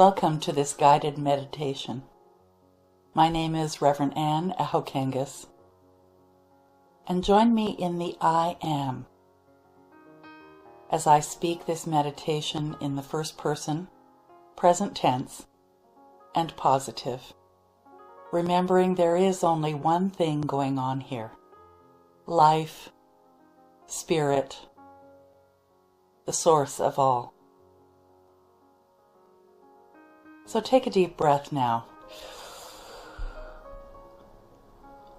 Welcome to this guided meditation. My name is Reverend Anne Ahokangas, and join me in the I Am as I speak this meditation in the first person, present tense, and positive, remembering there is only one thing going on here: life, spirit, the source of all. So take a deep breath now.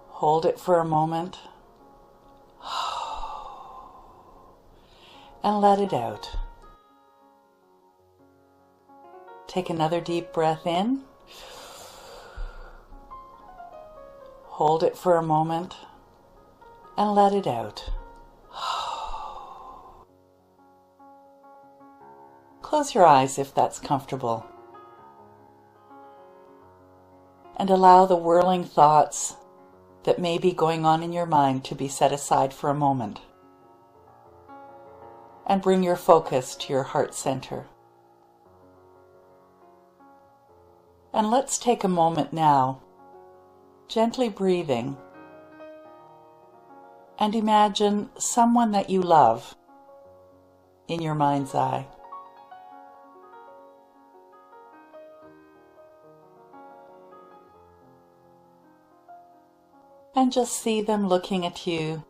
Hold it for a moment and let it out. Take another deep breath in. Hold it for a moment and let it out. Close your eyes if that's comfortable, and allow the whirling thoughts that may be going on in your mind to be set aside for a moment, and bring your focus to your heart center. And let's take a moment now, gently breathing, and imagine someone that you love in your mind's eye. And just see them looking at you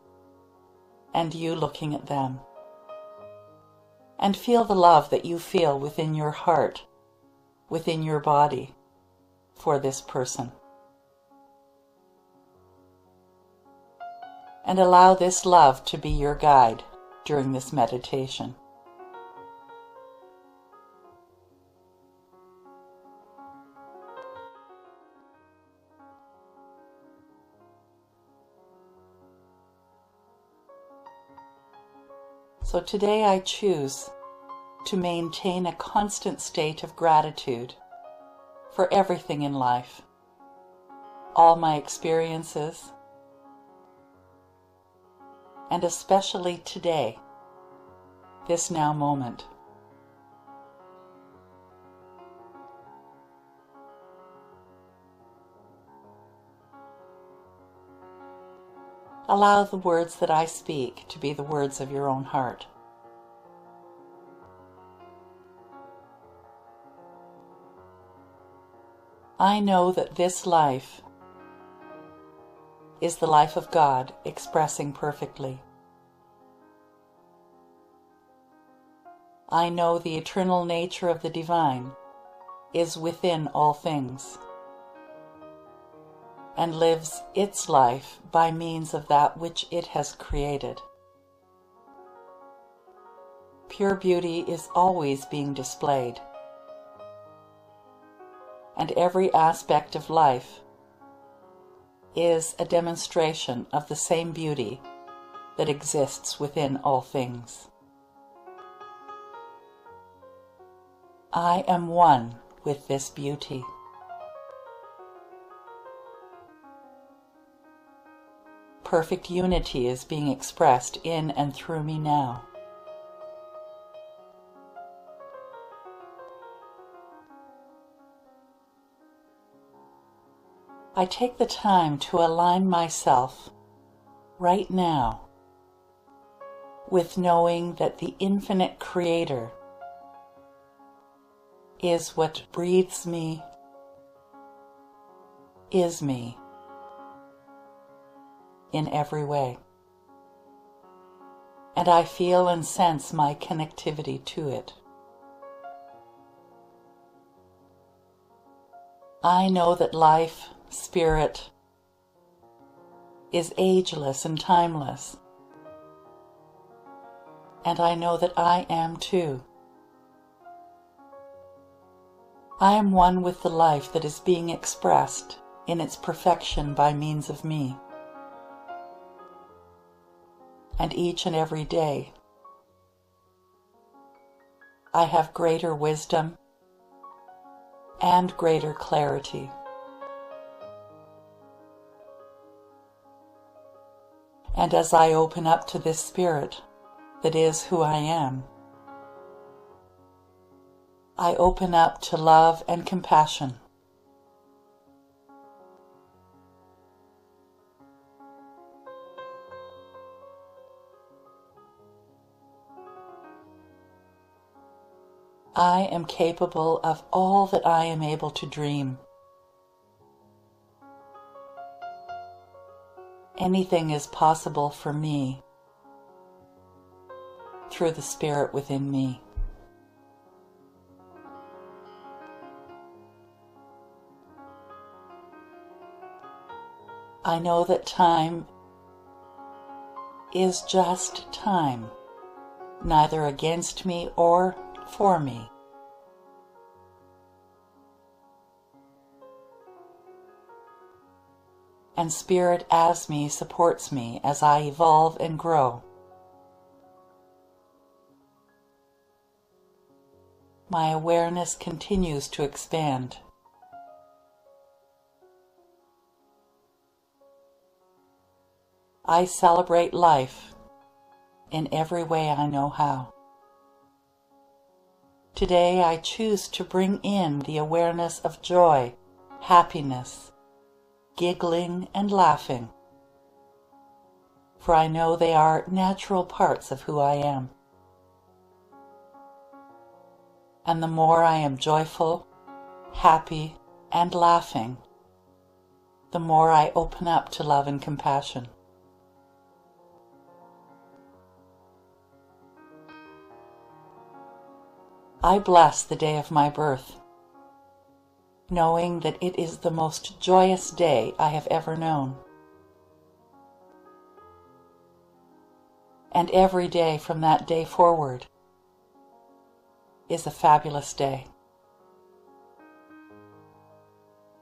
and you looking at them. And feel the love that you feel within your heart, within your body, for this person. And allow this love to be your guide during this meditation. So today I choose to maintain a constant state of gratitude for everything in life, all my experiences, and especially today, this now moment. Allow the words that I speak to be the words of your own heart. I know that this life is the life of God expressing perfectly. I know the eternal nature of the divine is within all things, and lives its life by means of that which it has created. Pure beauty is always being displayed, and every aspect of life is a demonstration of the same beauty that exists within all things. I am one with this beauty. Perfect unity is being expressed in and through me now. I take the time to align myself right now with knowing that the infinite Creator is what breathes me, is me, in every way. And I feel and sense my connectivity to it. I know that life, spirit, is ageless and timeless. And I know that I am too. I am one with the life that is being expressed in its perfection by means of me. And each and every day, I have greater wisdom and greater clarity. And as I open up to this spirit that is who I am, I open up to love and compassion. I am capable of all that I am able to dream. Anything is possible for me through the Spirit within me. I know that time is just time, neither against me or for me. And Spirit as me supports me as I evolve and grow. My awareness continues to expand. I celebrate life in every way I know how. Today I choose to bring in the awareness of joy, happiness, giggling and laughing, for I know they are natural parts of who I am. And the more I am joyful, happy, and laughing, the more I open up to love and compassion. I bless the day of my birth, knowing that it is the most joyous day I have ever known. And every day from that day forward is a fabulous day.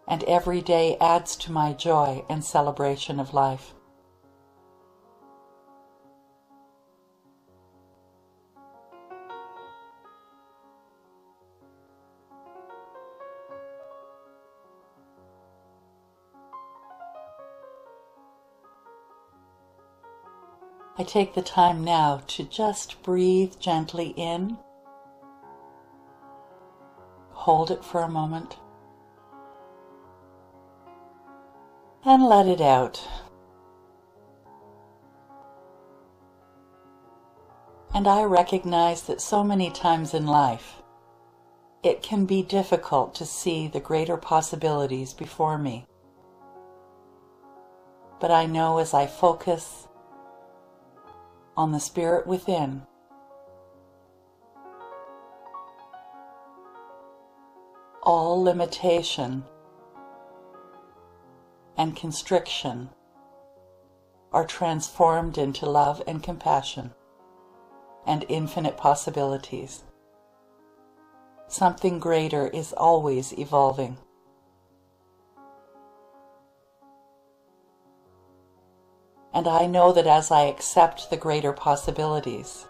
And every day adds to my joy and celebration of life. I take the time now to just breathe gently in, hold it for a moment, and let it out. And I recognize that so many times in life, it can be difficult to see the greater possibilities before me. But I know as I focus on the Spirit within, all limitation and constriction are transformed into love and compassion and infinite possibilities. Something greater is always evolving. And I know that as I accept the greater possibilities,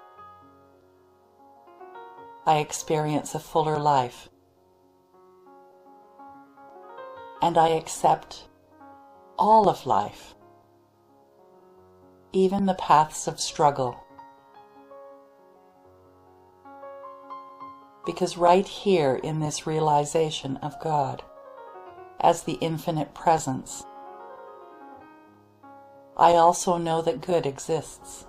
I experience a fuller life. And I accept all of life, even the paths of struggle. Because right here in this realization of God as the infinite presence, I also know that good exists.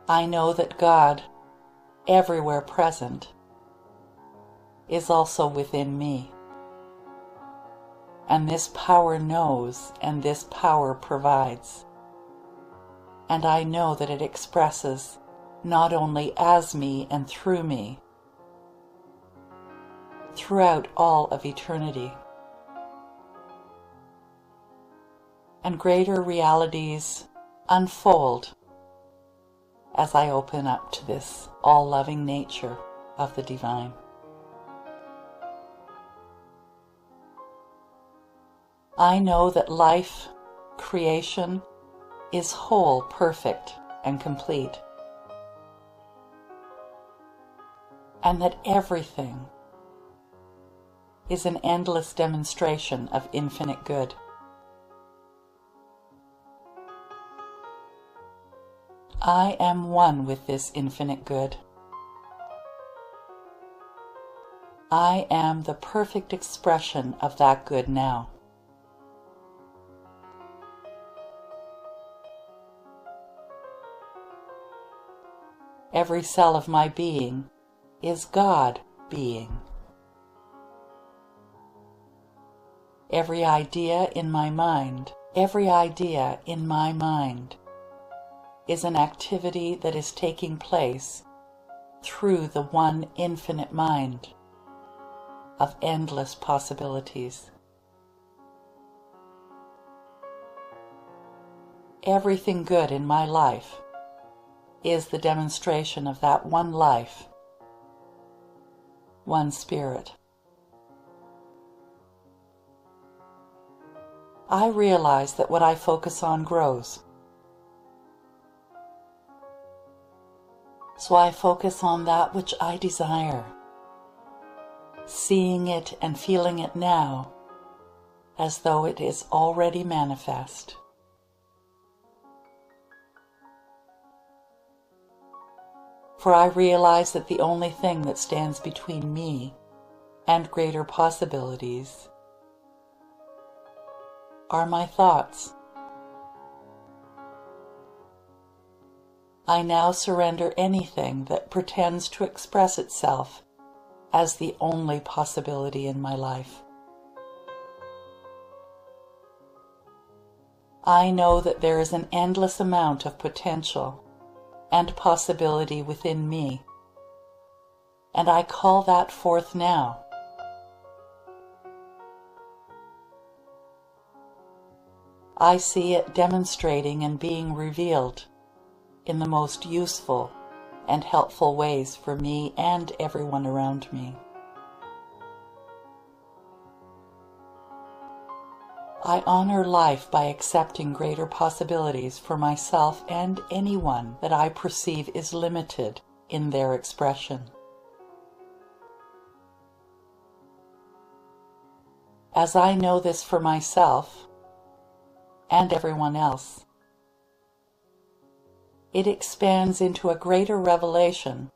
I know that God, everywhere present, is also within me. And this power knows, and this power provides. And I know that it expresses not only as me and through me, throughout all of eternity. And greater realities unfold as I open up to this all-loving nature of the divine. I know that life, creation, is whole, perfect, and complete. And that everything is an endless demonstration of infinite good. I am one with this infinite good. I am the perfect expression of that good now. Every cell of my being is God being. Every idea in my mind is an activity that is taking place through the one infinite mind of endless possibilities. Everything good in my life is the demonstration of that one life, one spirit. I realize that what I focus on grows. So I focus on that which I desire, seeing it and feeling it now as though it is already manifest. For I realize that the only thing that stands between me and greater possibilities are my thoughts. I now surrender anything that pretends to express itself as the only possibility in my life. I know that there is an endless amount of potential and possibility within me, and I call that forth now. I see it demonstrating and being revealed in the most useful and helpful ways for me and everyone around me. I honor life by accepting greater possibilities for myself and anyone that I perceive is limited in their expression. As I know this for myself and everyone else, it expands into a greater revelation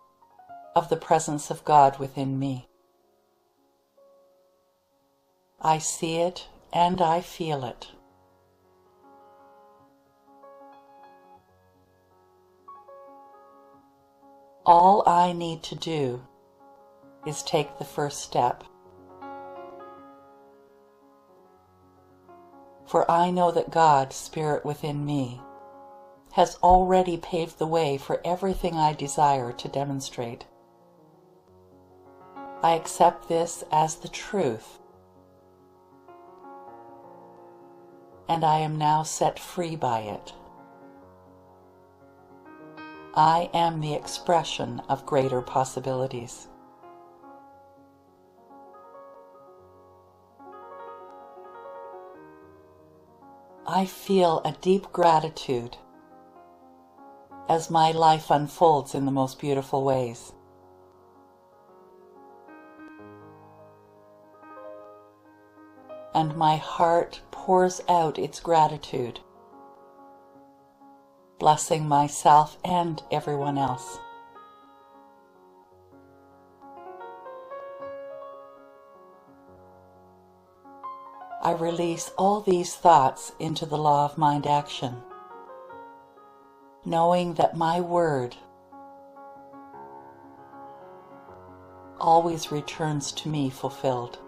of the presence of God within me. I see it and I feel it. All I need to do is take the first step. For I know that God, Spirit within me, has already paved the way for everything I desire to demonstrate. I accept this as the truth, and I am now set free by it. I am the expression of greater possibilities. I feel a deep gratitude as my life unfolds in the most beautiful ways. And my heart pours out its gratitude, blessing myself and everyone else. I release all these thoughts into the law of mind action, knowing that my word always returns to me fulfilled.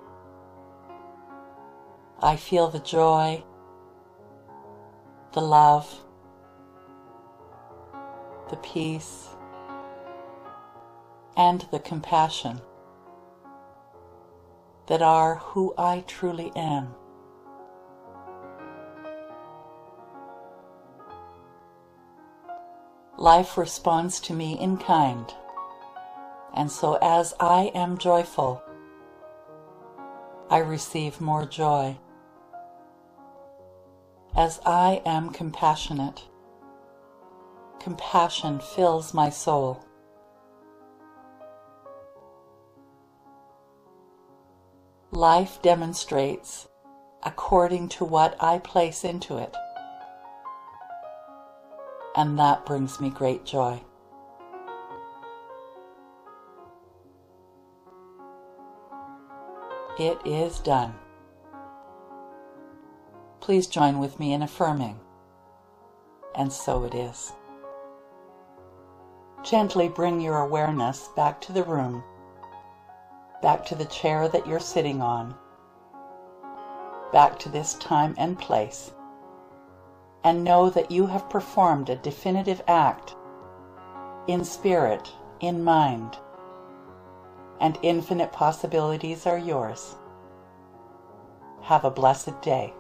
I feel the joy, the love, the peace, and the compassion that are who I truly am. Life responds to me in kind, and so as I am joyful, I receive more joy. As I am compassionate, compassion fills my soul. Life demonstrates according to what I place into it. and that brings me great joy. It is done. Please join with me in affirming, and so it is. Gently bring your awareness back to the room, back to the chair that you're sitting on, back to this time and place, and know that you have performed a definitive act in spirit, in mind, and infinite possibilities are yours. Have a blessed day.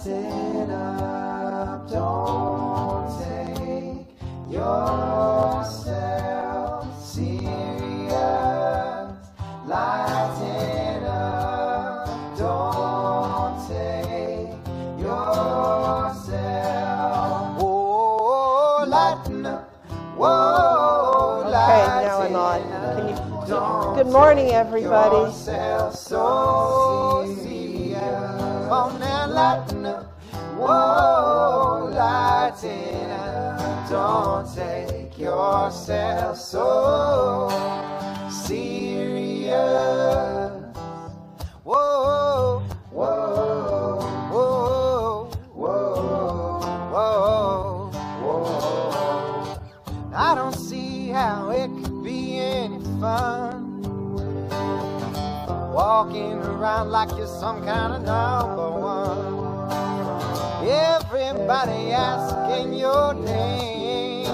lighten up. Don't take yourself serious. Lighten up. Don't take yourself. Oh, lighten up. Whoa, Okay, now I'm on. Can you? Good morning, everybody. So serious. On now, lighten up. Whoa, lighten up. Don't take yourself so serious. Whoa, whoa, whoa, whoa, whoa, whoa. I don't see how it could be any fun walking around like you're some kind of number one. Everybody asking your name,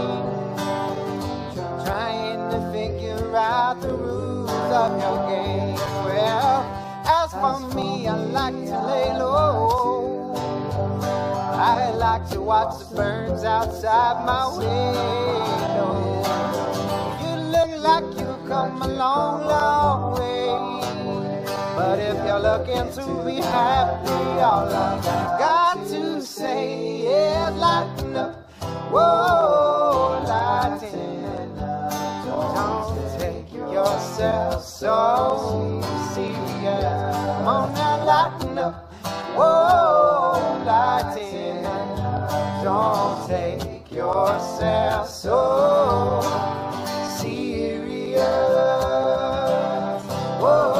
trying to figure out the rules of your game. Well, as for me, I like to lay low. I like to watch the birds outside my window. You look like you've come a long, long way. But if you're looking to be happy, all I've got to say is lighten up. Whoa, lighten up. Don't take yourself so serious. Come on now, lighten up. Whoa, lighten up. Don't take yourself so serious. Whoa.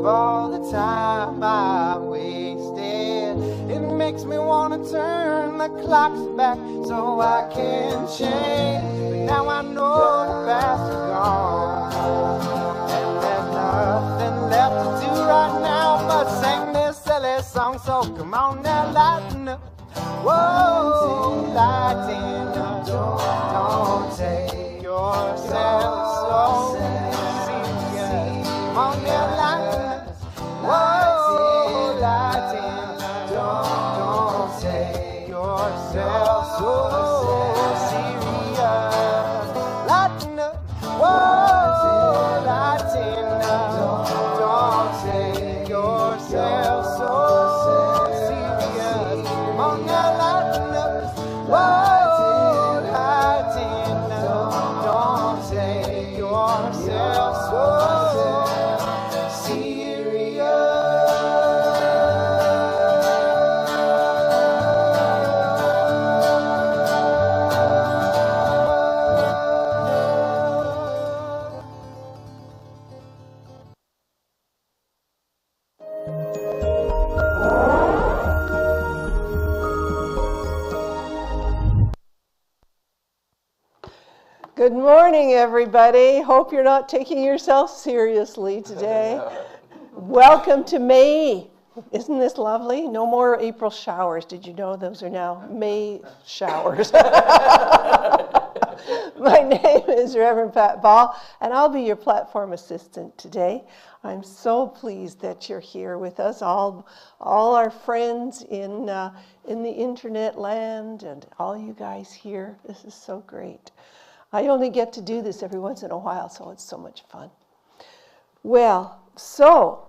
All the time I wasted, it makes me want to turn the clocks back so I can change. But now I know the past is gone, and there's nothing left to do right now but sing this silly song. So come on now, lighten up. Whoa, lighten up. Don't take yourself so serious. Come on now, lighten up. Whoa, lighten up. Don't take yourself so serious. Lighten up. Whoa, lighten up. Don't take yourself so serious. Come on now, lighten up. Whoa, lighten up. Don't take yourself so Good morning, everybody. Hope you're not taking yourself seriously today. Welcome to May. Isn't this lovely? No more April showers. Did you know those are now May showers? My name is Reverend Pat Ball, and I'll be your platform assistant today. I'm so pleased that you're here with us, all our friends in the internet land, and all you guys here. This is so great. I only get to do this every once in a while, so it's so much fun. Well, so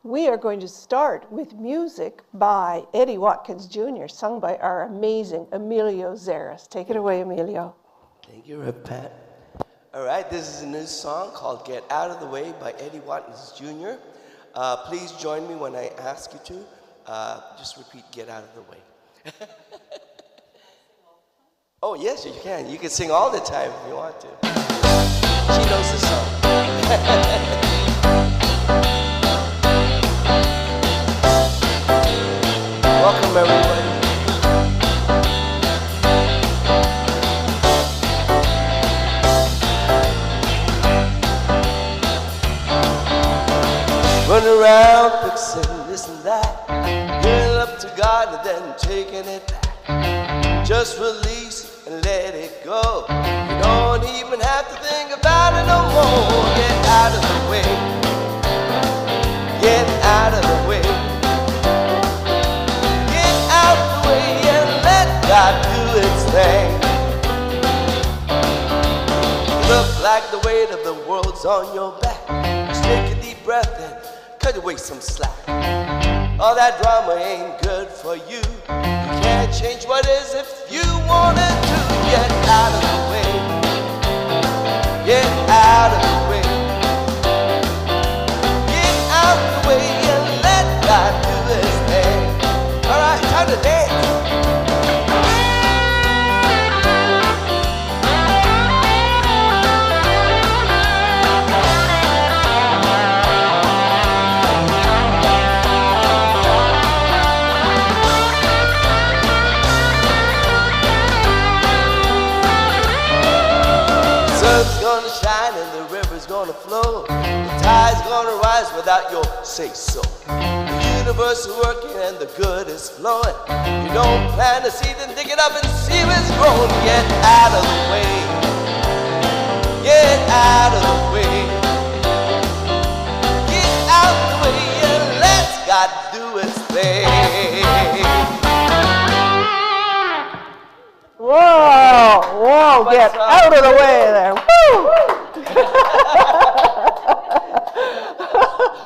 we are going to start with music by Eddie Watkins Jr., sung by our amazing Emilio Zeres. Take it away, Emilio. Thank you, Rev Pat. All right, this is a new song called Get Out of the Way by Eddie Watkins Jr. Please join me when I ask you to. Just repeat, get out of the way. Oh, yes, you can. You can sing all the time if you want to. She knows the song. Welcome, everybody. Run around fixing this and that, giving it up to God and then taking it back. Just release and let it go. You don't look like the weight of the world's on your back. Just take a deep breath and cut away some slack. All that drama ain't good for you. You can't change what is if you wanted to. Get out of the way. Get out of the way. Get out the way and let God do his thing. All right, time to dance. Sun's gonna shine and the river's gonna flow. The tide's gonna rise without your say-so. The universe is working and the good is flowing. You don't plant a seed and dig it up and see if it's growing. Get out of the way. Get out of the way. Get out of the way and let God do his thing. Whoa, whoa, get out of the way there. Woo!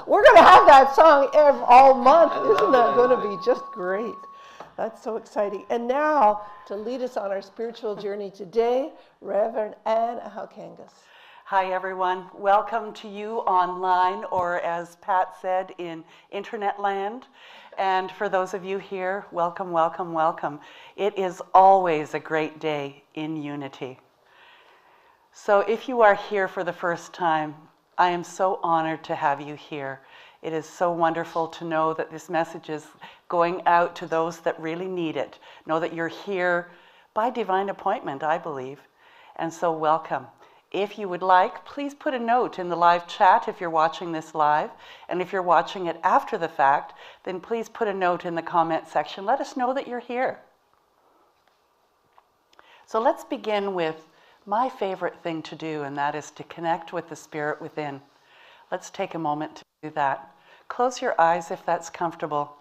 We're going to have that song all month. Isn't that going to be just great? That's so exciting. And now, to lead us on our spiritual journey today, Reverend Anne Ahokangas. Hi, everyone. Welcome to you online, or as Pat said, in internet land. And for those of you here, welcome, welcome, welcome. It is always a great day in unity. So if you are here for the first time, I am so honored to have you here. It is so wonderful to know that this message is going out to those that really need it. Know that you're here by divine appointment, I believe. And so welcome. If you would like, please put a note in the live chat if you're watching this live. And if you're watching it after the fact, then please put a note in the comment section. Let us know that you're here. So let's begin with my favorite thing to do, and that is to connect with the spirit within. Let's take a moment to do that. Close your eyes if that's comfortable.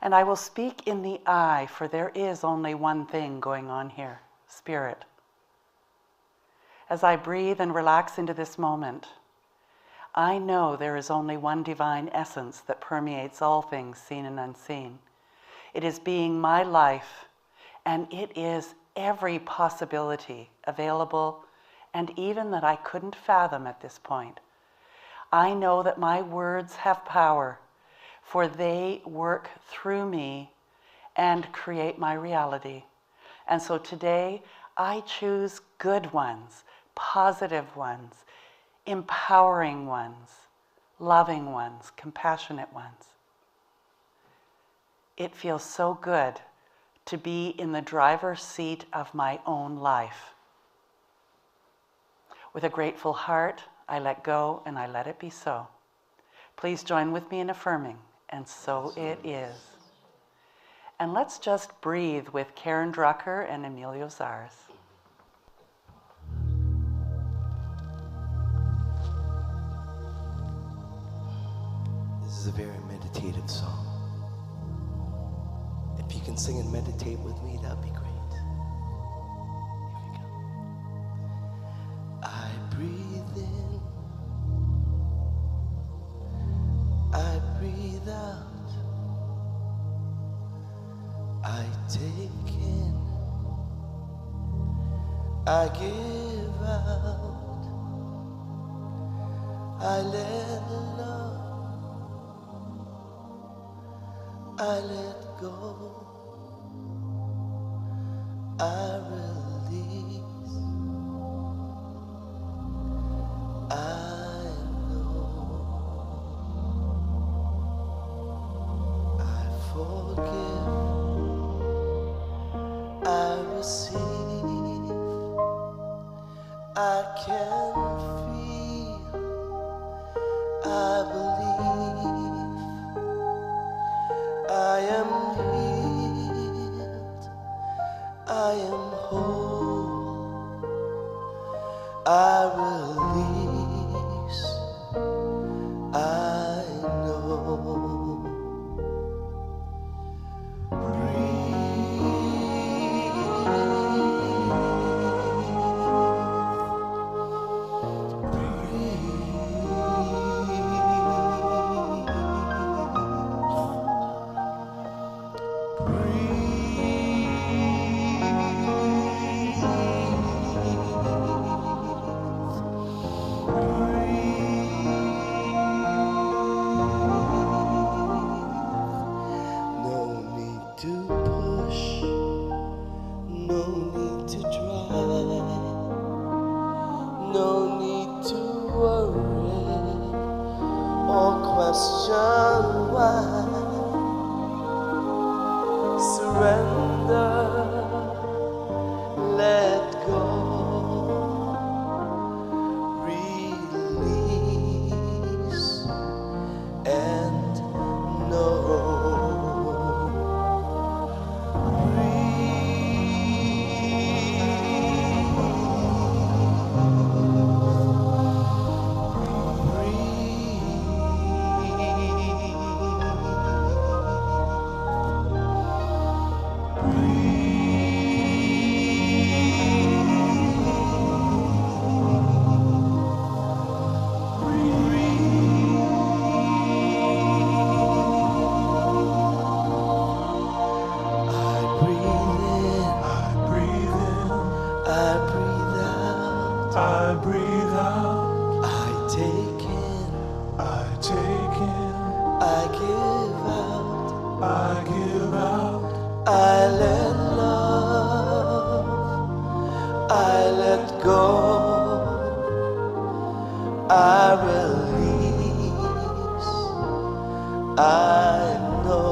And I will speak in the I, for there is only one thing going on here, spirit. As I breathe and relax into this moment, I know there is only one divine essence that permeates all things seen and unseen. It is being my life, and it is every possibility available, and even that I couldn't fathom at this point. I know that my words have power, for they work through me and create my reality. And so today, I choose good ones, positive ones, empowering ones, loving ones, compassionate ones. It feels so good to be in the driver's seat of my own life. With a grateful heart, I let go and I let it be so. Please join with me in affirming, and so it is. And let's just breathe with Karen Drucker and Emilio Zars. This is a very meditative song. If you can sing and meditate with me, that'd be great. Here we go. I breathe in. I breathe out. I take in. I give out. I let love. I let go. I release. I know. I forgive. I receive. I can feel. I believe. I am healed. I am whole. I release. I know. Breathe. No need to worry or question why. Surrender, let go, release and know. I breathe out. I take in. I take in. I give out. I give out. I let love. I let go. I release. I know.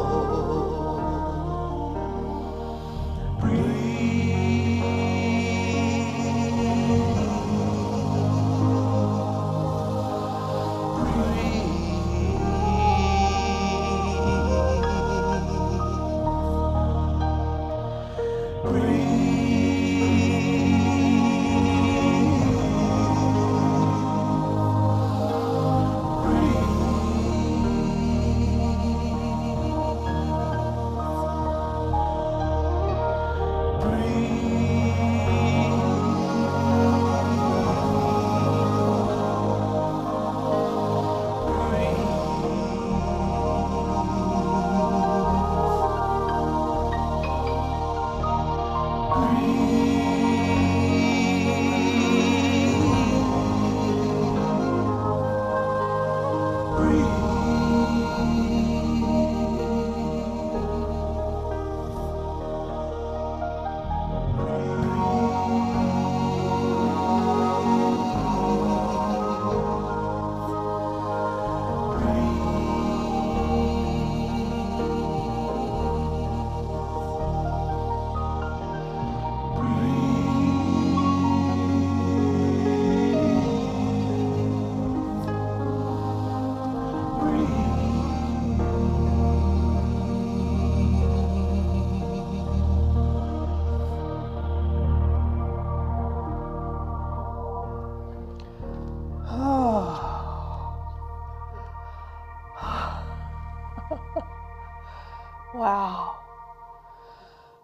Wow.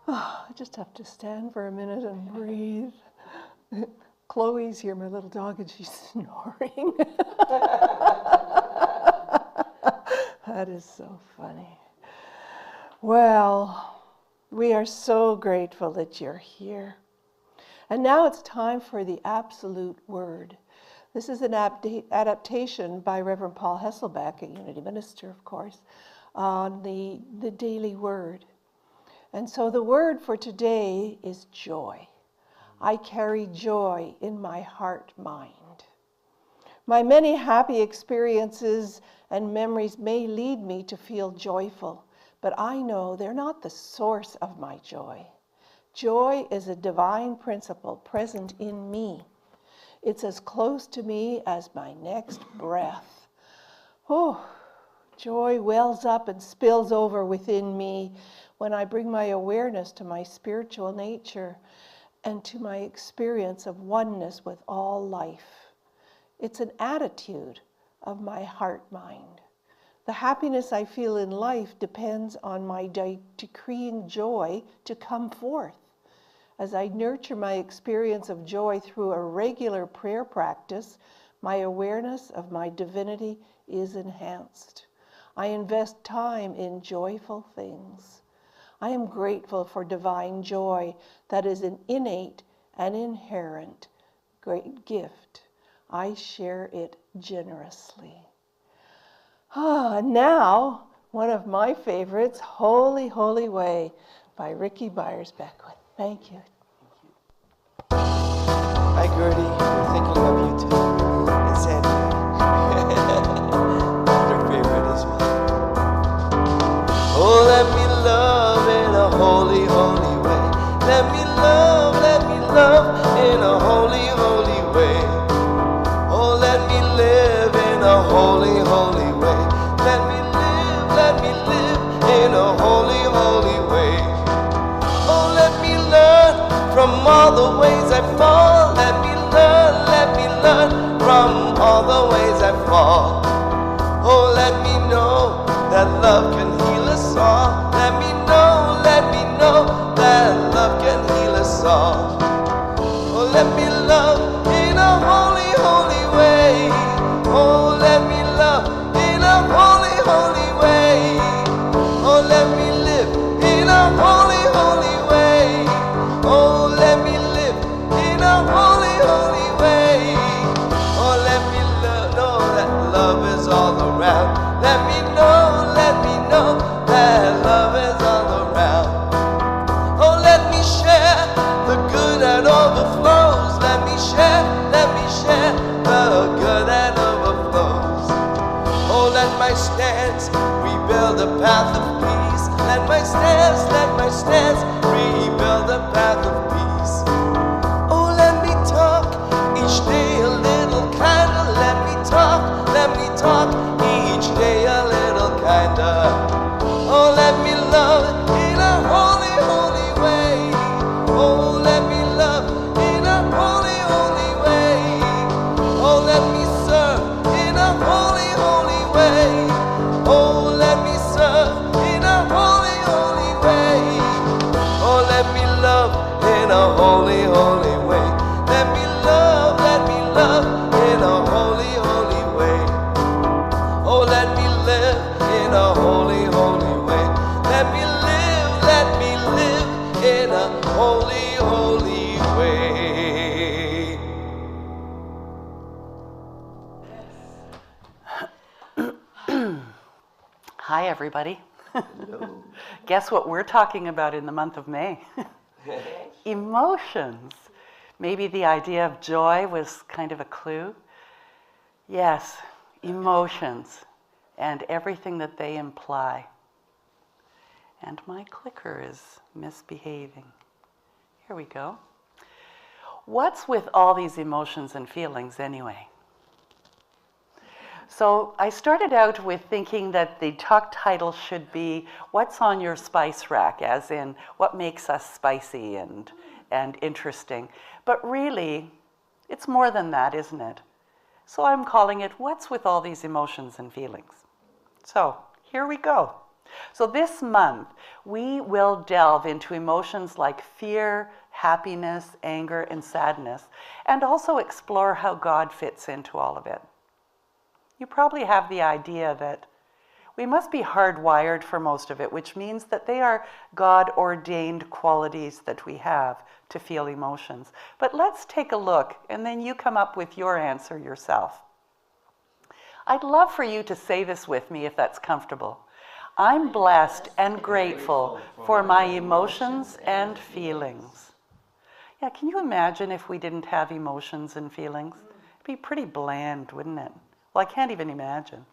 I just have to stand for a minute and breathe. Chloe's here, my little dog, and she's snoring. That is so funny. Well, we are so grateful that you're here. And now it's time for the absolute word. This is an adaptation by Reverend Paul Hesselbeck, a Unity minister, of course, on the daily word. And so the word for today is joy. I carry joy in my heart mind. My many happy experiences and memories may lead me to feel joyful, but I know they're not the source of my joy. Joy is a divine principle present in me. It's as close to me as my next breath. Oh, joy wells up and spills over within me when I bring my awareness to my spiritual nature and to my experience of oneness with all life. It's an attitude of my heart-mind. The happiness I feel in life depends on my decreeing joy to come forth. As I nurture my experience of joy through a regular prayer practice, my awareness of my divinity is enhanced. I invest time in joyful things. I am grateful for divine joy that is an innate and inherent great gift. I share it generously. And now, one of my favorites, Holy, Holy Way by Ricky Byers-Beckwith. Thank you. Hi, Gertie. We're thinking of you from all the ways I fall. Let me learn from all the ways I fall. Oh, let me know that love can heal us all. Let me know that love can heal us all. Oh, let me love in a holy, holy way. Oh, let me love in a holy, holy way. Oh, let me live in a holy, holy way. Oh, let me live in a holy, holy way. Oh, let me know that love is all around. Let me know that love is all around. Oh, let me share the good that overflows. Let me share the good that overflows. Oh, let my stance rebuild a path of peace. Let my stance rebuild a path of peace. Oh, let me talk each day a little kinder. Let me talk each day a little kinder. Oh, let me love in a holy, holy way. Oh, let me love in a holy, holy way. Oh, let me serve in a holy, holy way. Oh, let me serve in a holy, holy way. Oh, let me love in a holy, holy way. Let me love in a holy, holy way. Oh, let me live in a holy, holy way. Let me live in a holy, holy way. Hi, everybody. Guess what we're talking about in the month of May? Emotions. Maybe the idea of joy was kind of a clue. Yes, emotions and everything that they imply. And my clicker is misbehaving. Here we go. What's with all these emotions and feelings anyway? So I started out with thinking that the talk title should be What's on Your Spice Rack, as in what makes us spicy and interesting. But really, it's more than that, isn't it? So I'm calling it What's with All These Emotions and Feelings? So here we go. So this month, we will delve into emotions like fear, happiness, anger, and sadness, and also explore how God fits into all of it. You probably have the idea that we must be hardwired for most of it, which means that they are God-ordained qualities that we have to feel emotions. But let's take a look, and then you come up with your answer yourself. I'd love for you to say this with me if that's comfortable. I'm blessed and grateful for my emotions and feelings. Yeah, can you imagine if we didn't have emotions and feelings? It'd be pretty bland, wouldn't it? Well, I can't even imagine.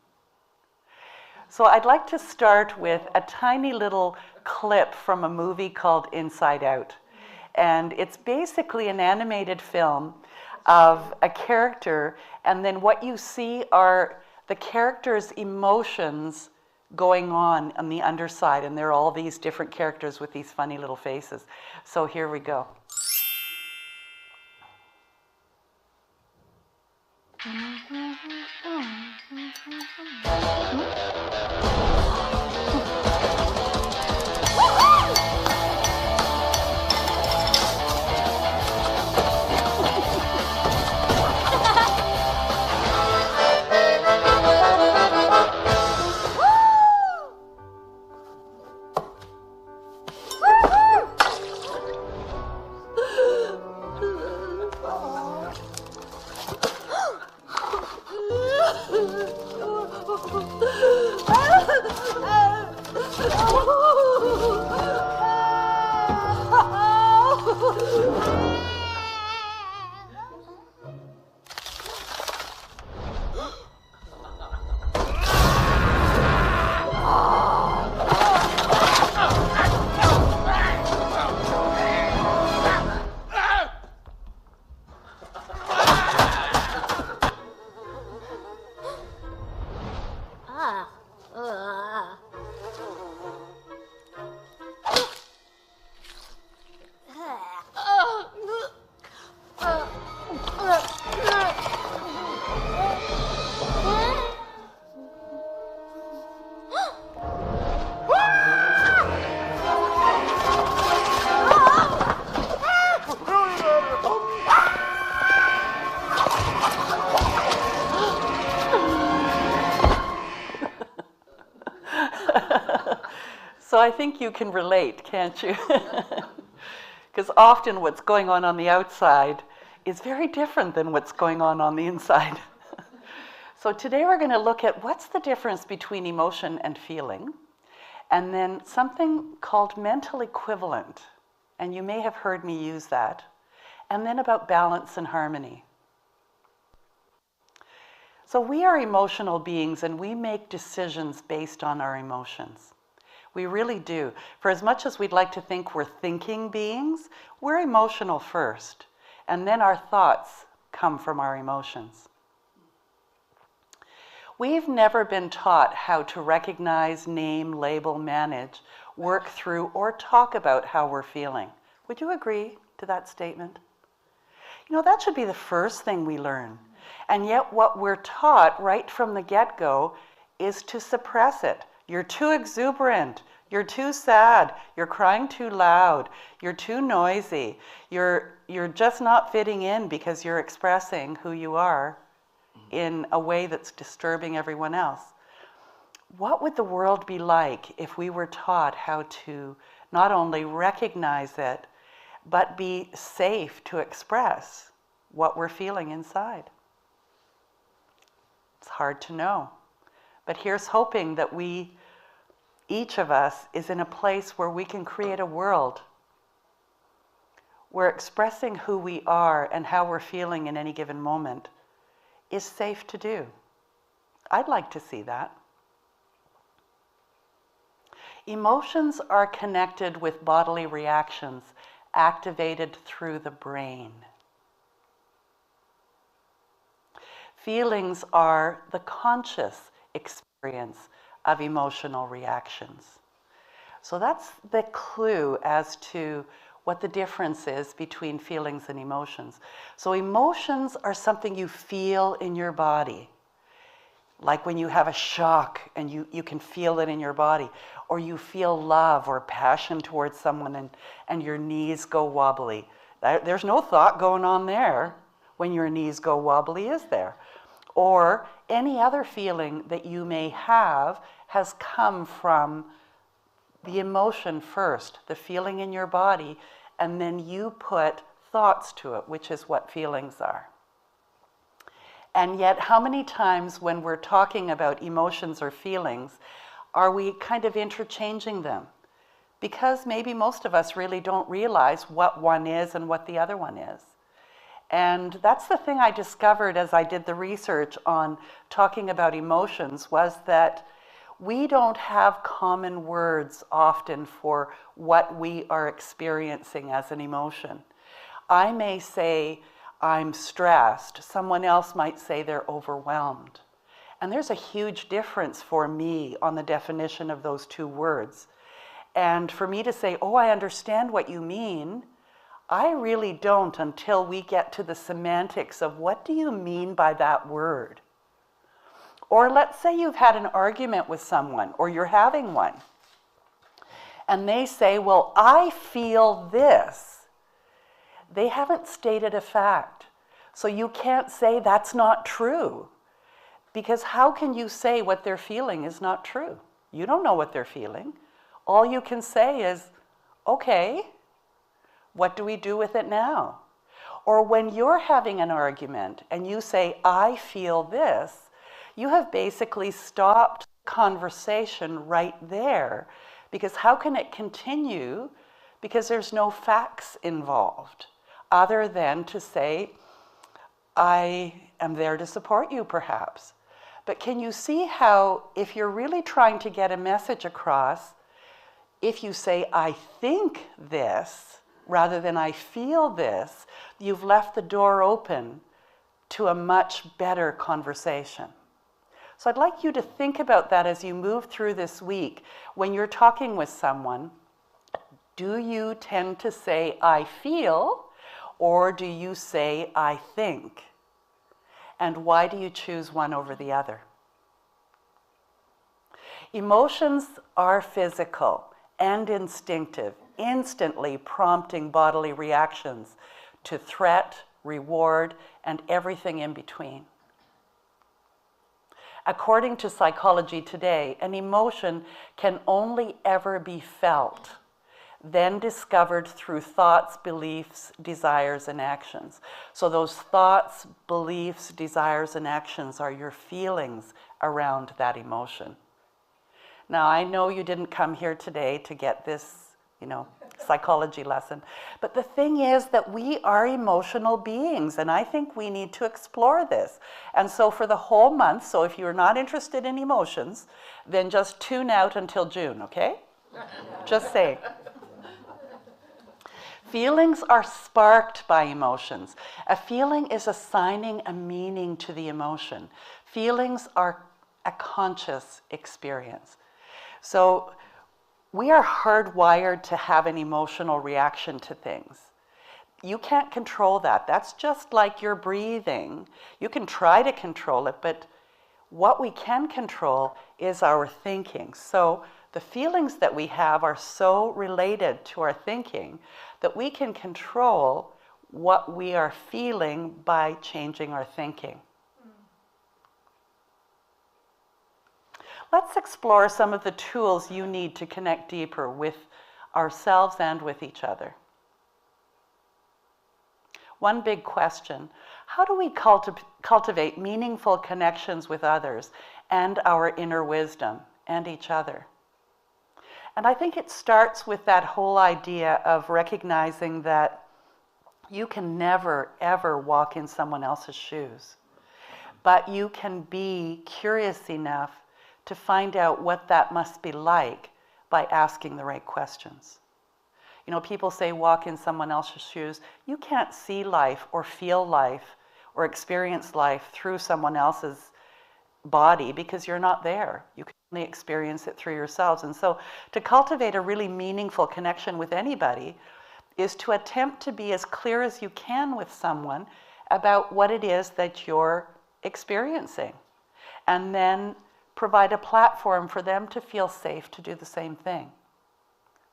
So I'd like to start with a tiny little clip from a movie called Inside Out. And it's basically an animated film of a character, and then what you see are the character's emotions going on the underside, and there are all these different characters with these funny little faces. So here we go. I think you can relate, can't you? Because often what's going on the outside is very different than what's going on the inside. So today we're going to look at what's the difference between emotion and feeling, and then something called mental equivalent, and you may have heard me use that, and then about balance and harmony. So we are emotional beings, and we make decisions based on our emotions. We really do. For as much as we'd like to think we're thinking beings, we're emotional first, and then our thoughts come from our emotions. We've never been taught how to recognize, name, label, manage, work through, or talk about how we're feeling. Would you agree to that statement? You know, that should be the first thing we learn. And yet what we're taught right from the get-go is to suppress it. You're too exuberant. You're too sad. You're crying too loud. You're too noisy. You're just not fitting in because you're expressing who you are in a way that's disturbing everyone else. What would the world be like if we were taught how to not only recognize it, but be safe to express what we're feeling inside? It's hard to know. But here's hoping that each of us is in a place where we can create a world where expressing who we are and how we're feeling in any given moment is safe to do. I'd like to see that. Emotions are connected with bodily reactions activated through the brain. Feelings are the conscious experience of emotional reactions. So that's the clue as to what the difference is between feelings and emotions. So emotions are something you feel in your body. Like when you have a shock and you can feel it in your body, or you feel love or passion towards someone and your knees go wobbly. There's no thought going on there when your knees go wobbly, is there? Or any other feeling that you may have has come from the emotion first, the feeling in your body, and then you put thoughts to it, which is what feelings are. And yet, how many times when we're talking about emotions or feelings, are we kind of interchanging them? Because maybe most of us really don't realize what one is and what the other one is. And that's the thing I discovered as I did the research on talking about emotions, was that we don't have common words often for what we are experiencing as an emotion. I may say, I'm stressed. Someone else might say they're overwhelmed. And there's a huge difference for me on the definition of those two words. And for me to say, oh, I understand what you mean, I really don't until we get to the semantics of what do you mean by that word? Or let's say you've had an argument with someone, or you're having one, and they say, well, I feel this. They haven't stated a fact. So you can't say that's not true. Because how can you say what they're feeling is not true? You don't know what they're feeling. All you can say is, okay, what do we do with it now? Or when you're having an argument and you say, I feel this, you have basically stopped the conversation right there. Because how can it continue? Because there's no facts involved, other than to say, I am there to support you, perhaps. But can you see how, if you're really trying to get a message across, if you say, I think this, rather than I feel this, you've left the door open to a much better conversation. So I'd like you to think about that as you move through this week. When you're talking with someone, do you tend to say, I feel, or do you say, I think? And why do you choose one over the other? Emotions are physical and instinctive, instantly prompting bodily reactions to threat, reward, and everything in between. According to psychology today, an emotion can only ever be felt, then discovered through thoughts, beliefs, desires, and actions. So those thoughts, beliefs, desires, and actions are your feelings around that emotion. Now, I know you didn't come here today to get this, psychology lesson, but the thing is that we are emotional beings, and I think we need to explore this. And so for the whole month, so if you're not interested in emotions, then just tune out until June, okay? Just saying. Feelings are sparked by emotions. A feeling is assigning a meaning to the emotion. Feelings are a conscious experience. So we are hardwired to have an emotional reaction to things. You can't control that. That's just like your breathing. You can try to control it, but what we can control is our thinking. So the feelings that we have are so related to our thinking that we can control what we are feeling by changing our thinking. Let's explore some of the tools you need to connect deeper with ourselves and with each other. One big question: how do we cultivate meaningful connections with others and our inner wisdom and each other? And I think it starts with that whole idea of recognizing that you can never, ever walk in someone else's shoes, but you can be curious enough to find out what that must be like by asking the right questions. People say walk in someone else's shoes. You can't see life or feel life or experience life through someone else's body because you're not there. You can only experience it through yourselves. And so to cultivate a really meaningful connection with anybody is to attempt to be as clear as you can with someone about what it is that you're experiencing, and then provide a platform for them to feel safe to do the same thing,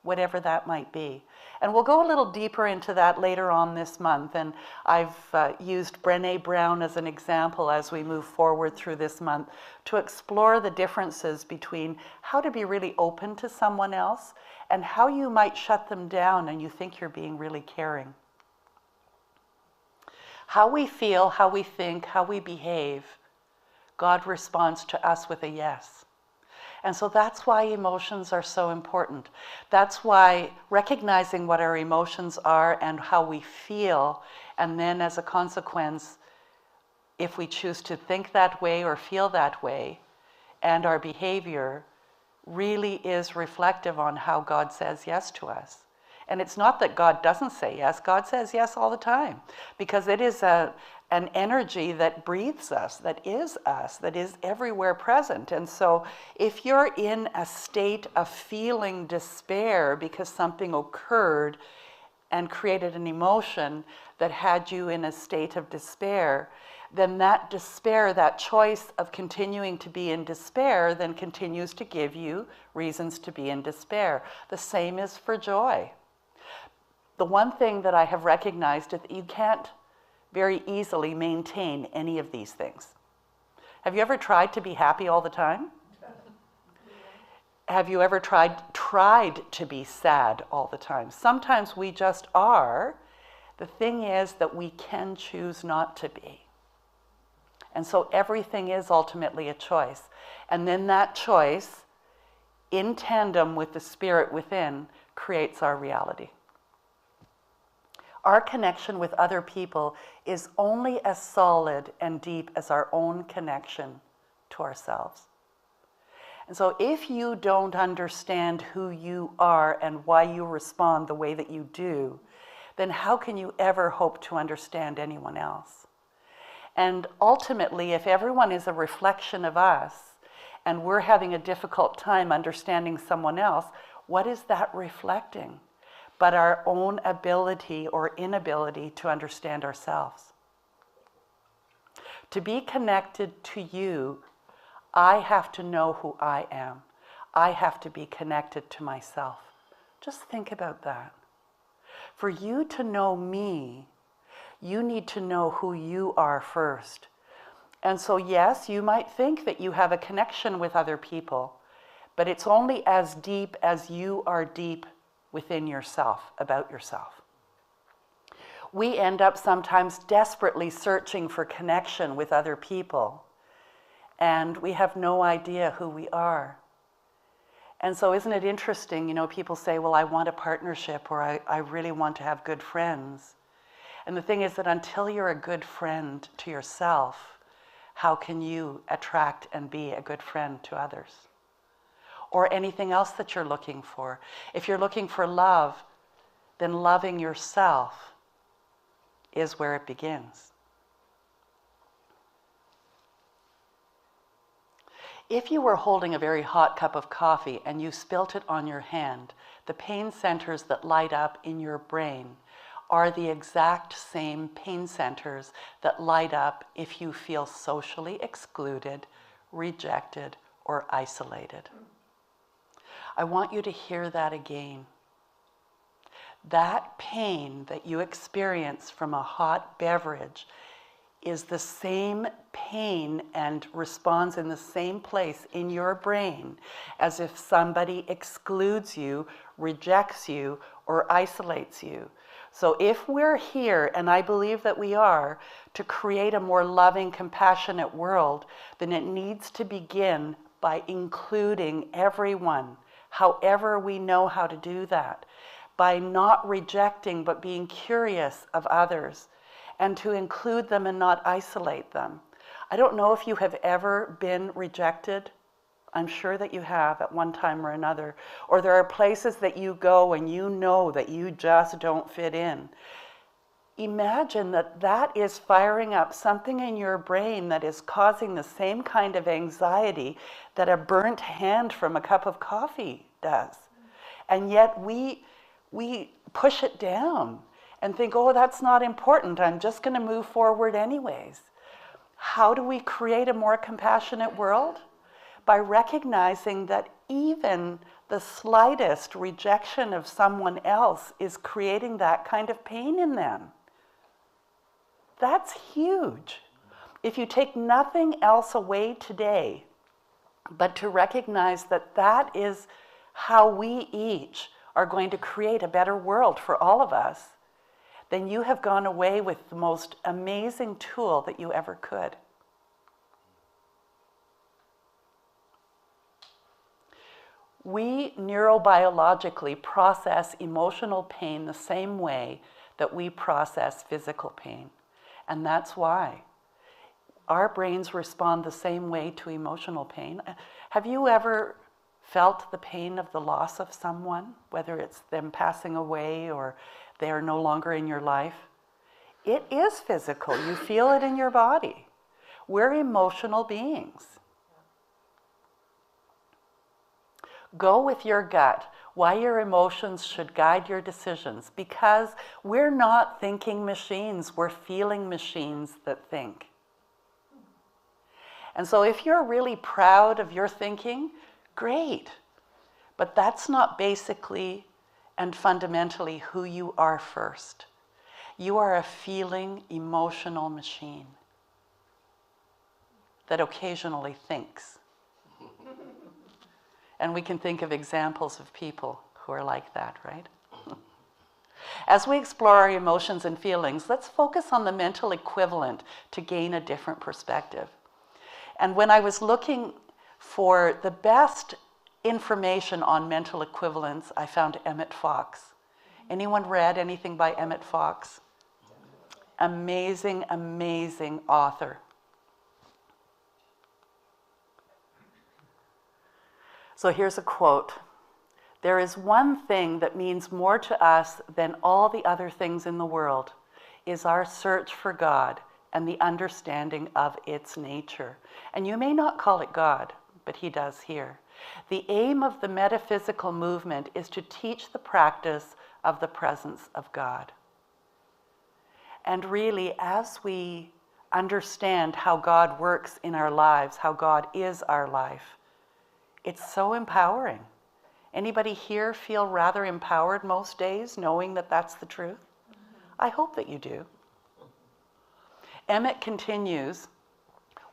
whatever that might be. And we'll go a little deeper into that later on this month, and I've used Brené Brown as an example as we move forward through this month to explore the differences between how to be really open to someone else and how you might shut them down and you think you're being really caring. How we feel, how we think, how we behave, God responds to us with a yes. And so that's why emotions are so important. That's why recognizing what our emotions are and how we feel, and then as a consequence, if we choose to think that way or feel that way, and our behavior really is reflective on how God says yes to us. And it's not that God doesn't say yes. God says yes all the time, because it is an energy that breathes us, that is everywhere present. And so if you're in a state of feeling despair because something occurred and created an emotion that had you in a state of despair, then that despair, that choice of continuing to be in despair, then continues to give you reasons to be in despair. The same is for joy. The one thing that I have recognized is that you can't very easily maintain any of these things. Have you ever tried to be happy all the time? Have you ever tried to be sad all the time? Sometimes we just are. The thing is that we can choose not to be. And so everything is ultimately a choice. And then that choice, in tandem with the spirit within, creates our reality. Our connection with other people is only as solid and deep as our own connection to ourselves. And so if you don't understand who you are and why you respond the way that you do, then how can you ever hope to understand anyone else? And ultimately, if everyone is a reflection of us and we're having a difficult time understanding someone else, what is that reflecting but our own ability or inability to understand ourselves? To be connected to you, I have to know who I am. I have to be connected to myself. Just think about that. For you to know me, you need to know who you are first. And so, yes, you might think that you have a connection with other people, but it's only as deep as you are deep within yourself, about yourself. We end up sometimes desperately searching for connection with other people, and we have no idea who we are. And so isn't it interesting, people say, well, I want a partnership, or I really want to have good friends. And the thing is that until you're a good friend to yourself, how can you attract and be a good friend to others? Or anything else that you're looking for. If you're looking for love, then loving yourself is where it begins. If you were holding a very hot cup of coffee and you spilt it on your hand, the pain centers that light up in your brain are the exact same pain centers that light up if you feel socially excluded, rejected, or isolated. I want you to hear that again. That pain that you experience from a hot beverage is the same pain and responds in the same place in your brain as if somebody excludes you, rejects you, or isolates you. So if we're here, and I believe that we are, to create a more loving, compassionate world, then it needs to begin by including everyone, however we know how to do that, by not rejecting but being curious of others, and to include them and not isolate them. I don't know if you have ever been rejected. I'm sure that you have at one time or another. Or there are places that you go and you know that you just don't fit in. Imagine that that is firing up something in your brain that is causing the same kind of anxiety that a burnt hand from a cup of coffee does. And yet we push it down and think, oh, that's not important. I'm just going to move forward anyways. How do we create a more compassionate world? By recognizing that even the slightest rejection of someone else is creating that kind of pain in them. That's huge. If you take nothing else away today, but to recognize that that is how we each are going to create a better world for all of us, then you have gone away with the most amazing tool that you ever could. We neurobiologically process emotional pain the same way that we process physical pain. And that's why our brains respond the same way to emotional pain. Have you ever felt the pain of the loss of someone, whether it's them passing away or they are no longer in your life? It is physical. You feel it in your body. We're emotional beings. Go with your gut, why your emotions should guide your decisions, because we're not thinking machines, we're feeling machines that think. And so if you're really proud of your thinking, great. But that's not basically and fundamentally who you are first. You are a feeling, emotional machine that occasionally thinks. And we can think of examples of people who are like that, right? As we explore our emotions and feelings, let's focus on the mental equivalent to gain a different perspective. And when I was looking for the best information on mental equivalence, I found Emmett Fox. Anyone read anything by Emmett Fox? Amazing, amazing author. So here's a quote. "There is one thing that means more to us than all the other things in the world, is our search for God and the understanding of its nature." And you may not call it God, but he does here. "The aim of the metaphysical movement is to teach the practice of the presence of God." And really, as we understand how God works in our lives, how God is our life, it's so empowering. Anybody here feel rather empowered most days, knowing that that's the truth? I hope that you do. Emmett continues,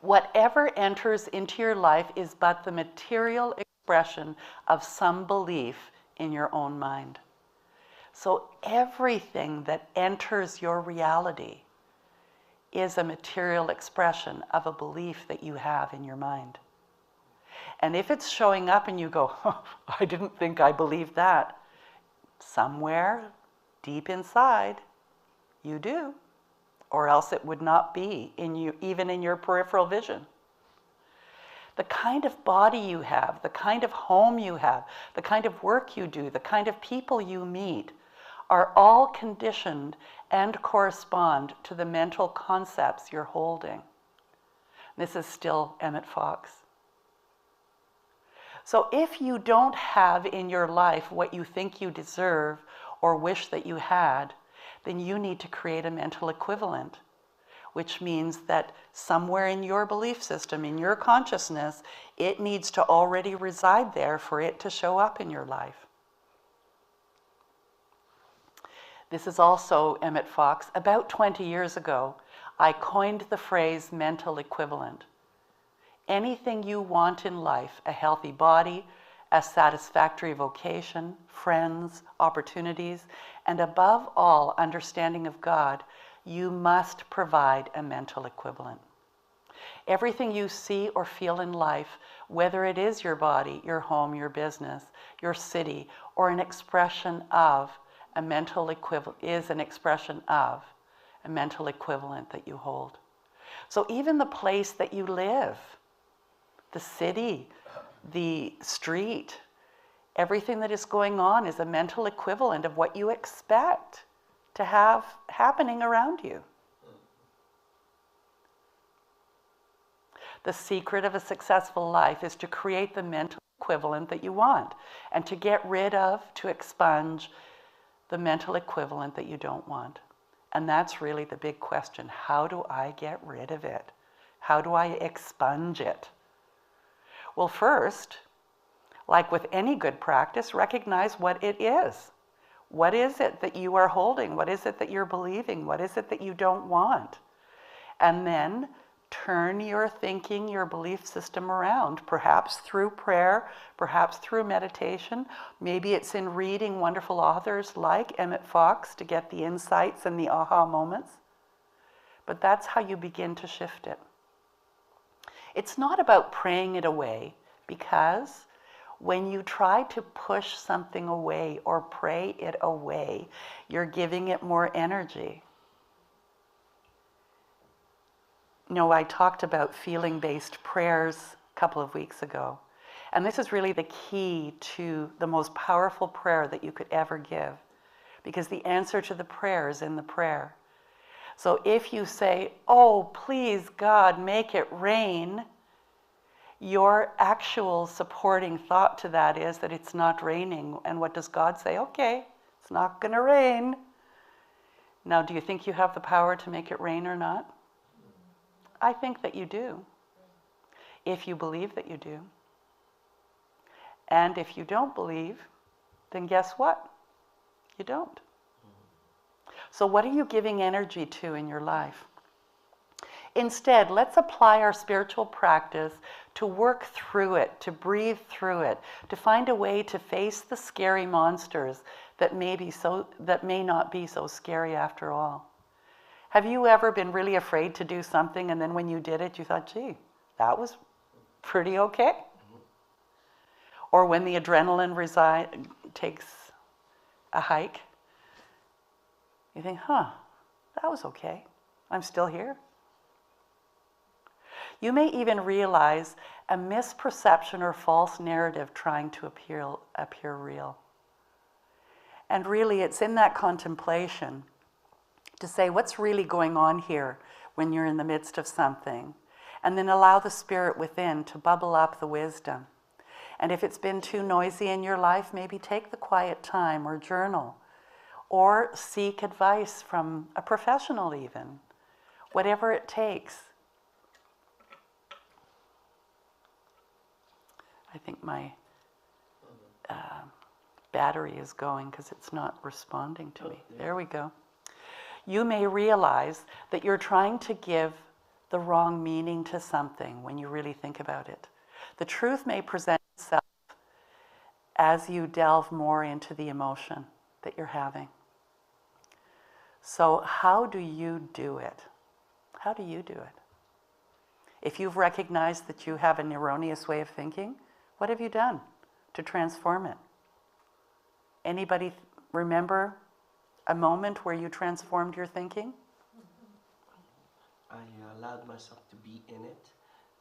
Whatever enters into your life is but the material expression of some belief in your own mind. So everything that enters your reality is a material expression of a belief that you have in your mind. And if it's showing up and you go, oh, I didn't think I believed that, somewhere deep inside, you do. Or else it would not be in you, even in your peripheral vision. The kind of body you have, the kind of home you have, the kind of work you do, the kind of people you meet are all conditioned and correspond to the mental concepts you're holding. This is still Emmett Fox. So if you don't have in your life what you think you deserve or wish that you had, then you need to create a mental equivalent, which means that somewhere in your belief system, in your consciousness, it needs to already reside there for it to show up in your life. This is also Emmett Fox. About 20 years ago, I coined the phrase mental equivalent. Anything you want in life, a healthy body, a satisfactory vocation, friends, opportunities, and above all, understanding of God, you must provide a mental equivalent. Everything you see or feel in life, whether it is your body, your home, your business, your city, or an expression of a mental equivalent, is an expression of a mental equivalent that you hold. So even the place that you live, the city, the street, everything that is going on is a mental equivalent of what you expect to have happening around you. The secret of a successful life is to create the mental equivalent that you want and to get rid of, to expunge the mental equivalent that you don't want. And that's really the big question. How do I get rid of it? How do I expunge it? Well, first, like with any good practice, recognize what it is. What is it that you are holding? What is it that you're believing? What is it that you don't want? And then turn your thinking, your belief system around, perhaps through prayer, perhaps through meditation. Maybe it's in reading wonderful authors like Emmett Fox to get the insights and the aha moments. But that's how you begin to shift it. It's not about praying it away, because when you try to push something away or pray it away, you're giving it more energy. You know, I talked about feeling-based prayers a couple of weeks ago, and this is really the key to the most powerful prayer that you could ever give, because the answer to the prayer is in the prayer. So if you say, oh, please, God, make it rain, your actual supporting thought to that is that it's not raining. And what does God say? Okay, it's not going to rain. Now, do you think you have the power to make it rain or not? I think that you do, if you believe that you do. And if you don't believe, then guess what? You don't. So what are you giving energy to in your life? Instead, let's apply our spiritual practice to work through it, to breathe through it, to find a way to face the scary monsters that may not be so scary after all. Have you ever been really afraid to do something, and then when you did it, you thought, gee, that was pretty okay? Or when the adrenaline takes a hike, you think, that was okay. I'm still here. You may even realize a misperception or false narrative trying to appear real. And really, it's in that contemplation to say, what's really going on here when you're in the midst of something? And then allow the spirit within to bubble up the wisdom. And if it's been too noisy in your life, maybe take the quiet time or journal, or seek advice from a professional even, whatever it takes. I think my battery is going because it's not responding to me. There we go. You may realize that you're trying to give the wrong meaning to something when you really think about it. The truth may present itself as you delve more into the emotion that you're having. So how do you do it? How do you do it? If you've recognized that you have an erroneous way of thinking, what have you done to transform it? Anybody remember a moment where you transformed your thinking? I allowed myself to be in it,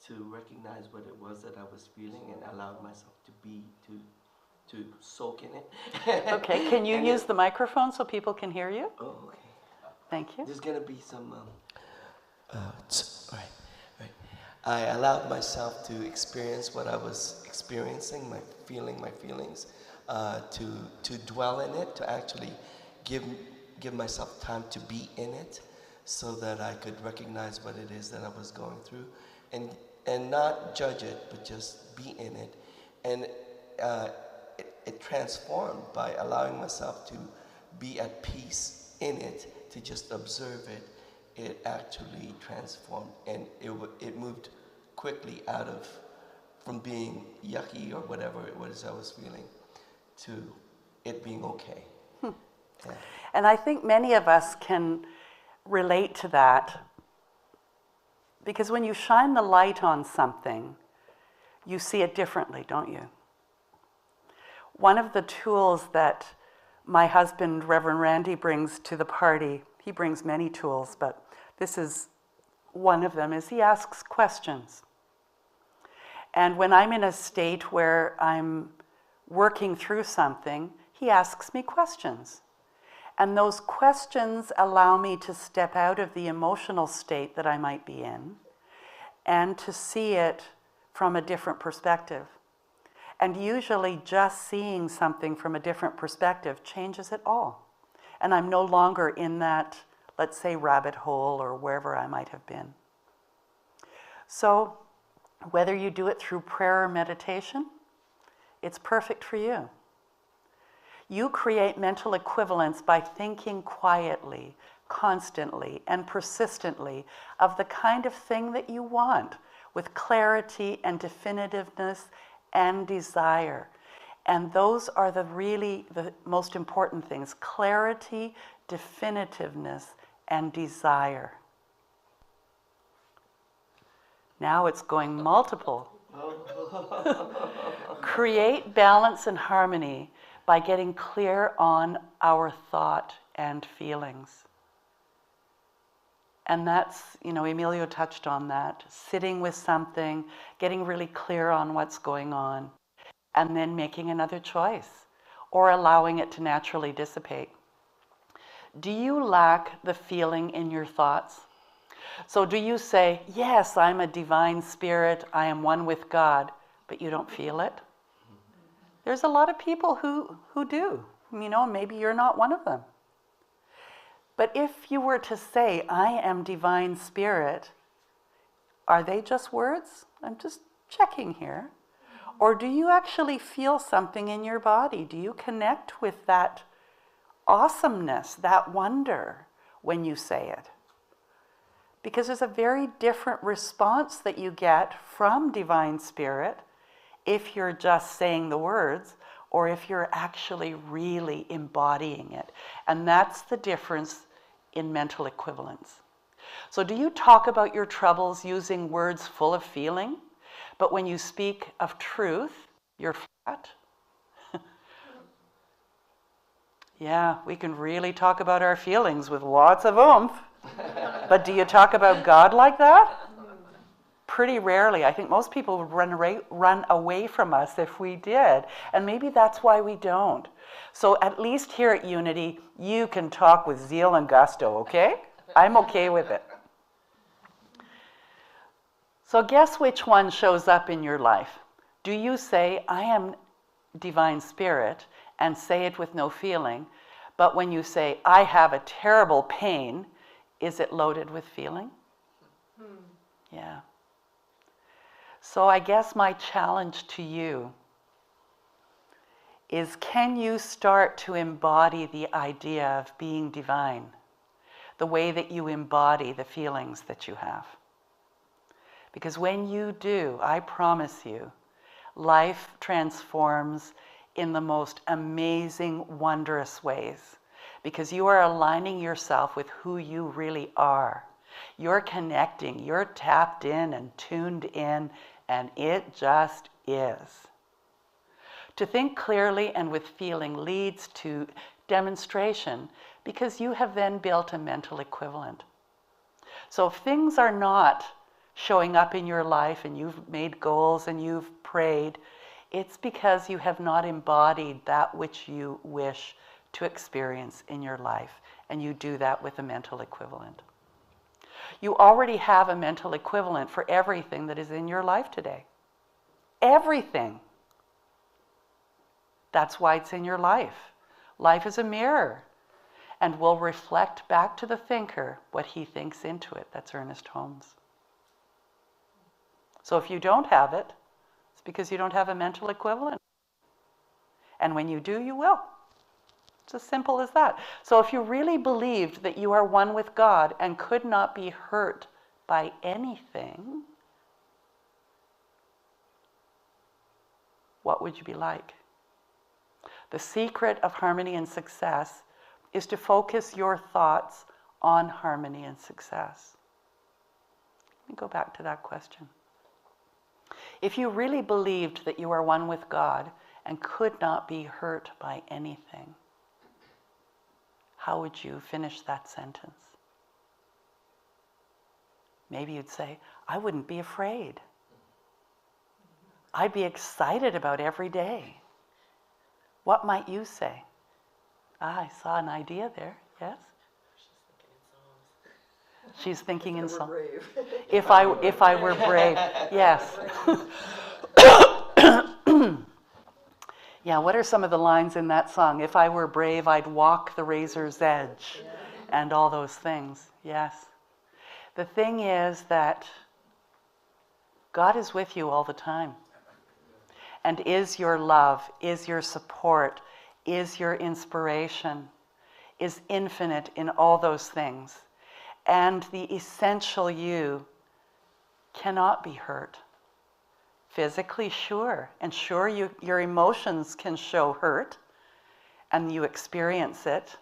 to recognize what it was that I was feeling, and allowed myself to soak in it. Okay, can you use the microphone so people can hear you? Oh, okay. Thank you. There's gonna be some. Right. I allowed myself to experience what I was experiencing, my feelings, to dwell in it, to actually give myself time to be in it, so that I could recognize what it is that I was going through, and not judge it, but just be in it, and it transformed by allowing myself to be at peace in it, to just observe it. It actually transformed, and it moved quickly from being yucky or whatever it was I was feeling, to it being okay. Yeah. And I think many of us can relate to that, because when you shine the light on something, you see it differently, don't you? One of the tools that my husband, Reverend Randy, brings to the party, he brings many tools, but this is one of them, is he asks questions. And when I'm in a state where I'm working through something, he asks me questions. And those questions allow me to step out of the emotional state that I might be in and to see it from a different perspective. And usually just seeing something from a different perspective changes it all. And I'm no longer in that, let's say, rabbit hole or wherever I might have been. So whether you do it through prayer or meditation, it's perfect for you. You create mental equivalence by thinking quietly, constantly, and persistently of the kind of thing that you want, with clarity and definitiveness and desire. And those are the most important things: clarity, definitiveness, and desire. Now it's going multiple. Create balance and harmony by getting clear on our thought and feelings. And that's, Emilio touched on that, sitting with something, getting really clear on what's going on, and then making another choice, or allowing it to naturally dissipate. Do you lack the feeling in your thoughts? So do you say, yes, I'm a divine spirit, I am one with God, but you don't feel it? There's a lot of people who do. Maybe you're not one of them. But if you were to say, I am divine spirit, are they just words? I'm just checking here. Or do you actually feel something in your body? Do you connect with that awesomeness, that wonder when you say it? Because there's a very different response that you get from divine spirit if you're just saying the words, or if you're actually really embodying it. And that's the difference in mental equivalence. So do you talk about your troubles using words full of feeling, but when you speak of truth, you're flat? Yeah, we can really talk about our feelings with lots of oomph. But do you talk about God like that? Pretty rarely. I think most people would run away from us if we did. And maybe that's why we don't. So at least here at Unity, you can talk with zeal and gusto, okay? I'm okay with it. So guess which one shows up in your life? Do you say, I am divine spirit, and say it with no feeling? But when you say, I have a terrible pain, is it loaded with feeling? Yeah. So I guess my challenge to you is, can you start to embody the idea of being divine, the way that you embody the feelings that you have? Because when you do, I promise you, life transforms in the most amazing, wondrous ways. Because you are aligning yourself with who you really are. You're connecting, you're tapped in and tuned in, and it just is. To think clearly and with feeling leads to demonstration, because you have then built a mental equivalent. So if things are not showing up in your life and you've made goals and you've prayed, it's because you have not embodied that which you wish to experience in your life, and you do that with a mental equivalent. You already have a mental equivalent for everything that is in your life today. Everything. That's why it's in your life. Life is a mirror and will reflect back to the thinker what he thinks into it. That's Ernest Holmes. So if you don't have it, it's because you don't have a mental equivalent. And when you do, you will. It's as simple as that. So if you really believed that you are one with God and could not be hurt by anything, what would you be like? The secret of harmony and success is to focus your thoughts on harmony and success. Let me go back to that question. If you really believed that you are one with God and could not be hurt by anything, how would you finish that sentence? Maybe you'd say, I wouldn't be afraid. I'd be excited about every day. What might you say? I saw an idea there, yes? She's thinking in songs. If I were brave, yes. Yeah, what are some of the lines in that song? If I were brave, I'd walk the razor's edge, and all those things, yes. The thing is that God is with you all the time, and is your love, is your support, is your inspiration, is infinite in all those things. And the essential you cannot be hurt. Physically, sure. And sure, your emotions can show hurt, and you experience it.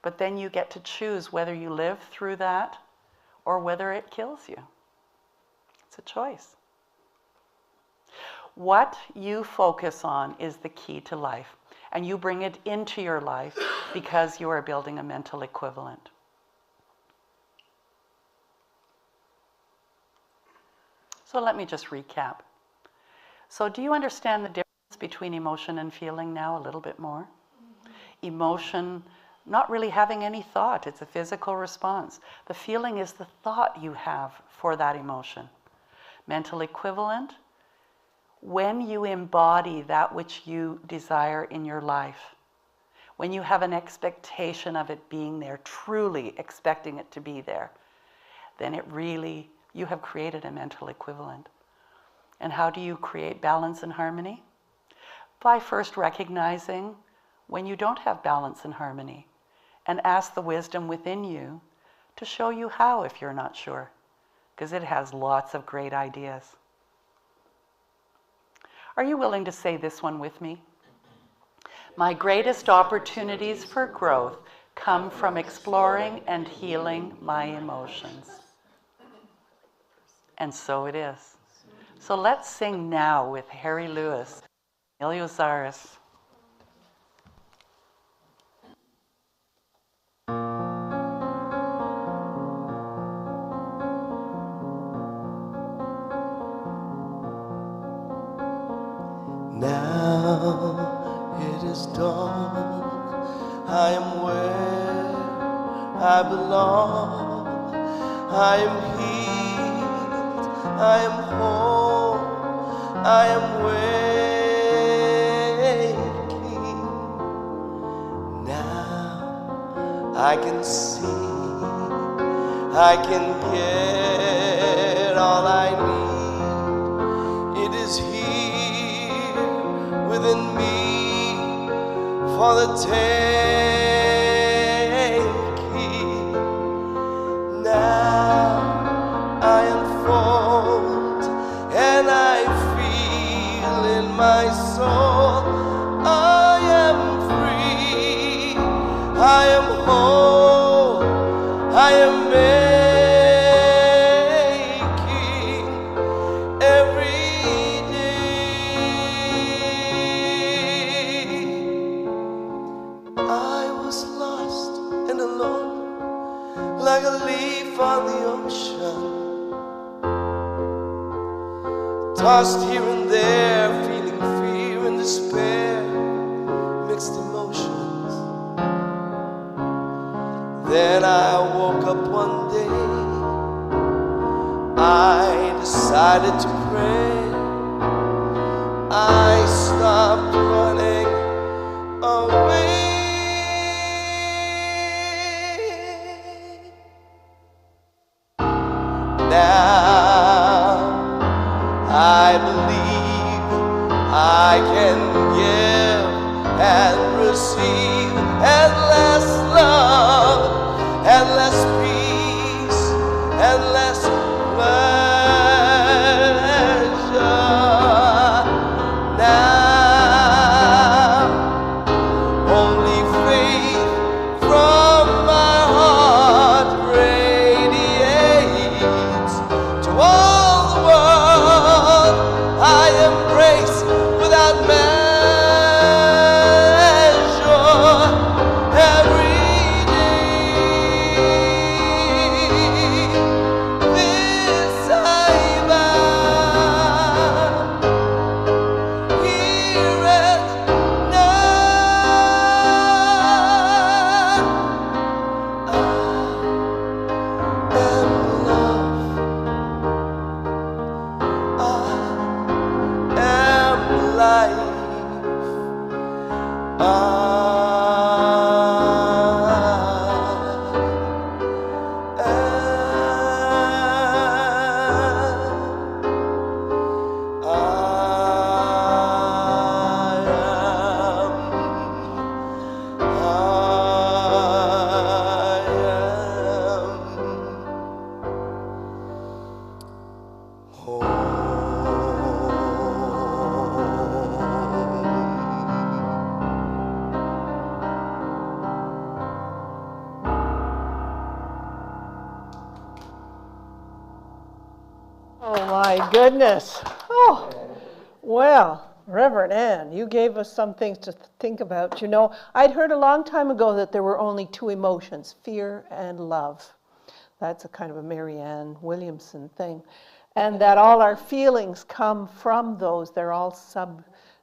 But then you get to choose whether you live through that or whether it kills you. It's a choice. What you focus on is the key to life, and you bring it into your life because you are building a mental equivalent. So let me just recap. So do you understand the difference between emotion and feeling now a little bit more? Emotion, not really having any thought, it's a physical response. The feeling is the thought you have for that emotion. Mental equivalent, when you embody that which you desire in your life, when you have an expectation of it being there, truly expecting it to be there, then it really, you have created a mental equivalent. And how do you create balance and harmony? By first recognizing when you don't have balance and harmony, and ask the wisdom within you to show you how if you're not sure, because it has lots of great ideas. Are you willing to say this one with me? My greatest opportunities for growth come from exploring and healing my emotions. And so it is. So let's sing now with Harry Lewis, Iliosaurus. Now it is dawn, I am where I belong, I am healed, I am whole, I am waking. Now I can see, I can get all I need. It is here within me for the taking. Now I unfold my soul. I am free, I am whole, I am making every day. I was lost and alone, like a leaf on the ocean, tossed here and there, feeling fear and despair, mixed emotions. Then I woke up one day, I decided to pray. I stopped running away. Now I believe I can give and receive endless love, endless peace, endless pleasure. Now only faith from my heart radiates to all the world. I embrace without measure every day. This I vow, here and now. I am love. I am life. Oh my goodness. Oh, well, Reverend Ann, you gave us some things to think about. You know, I'd heard a long time ago that there were only two emotions, fear and love. That's a kind of a Mary Ann Williamson thing. And that all our feelings come from those. They're all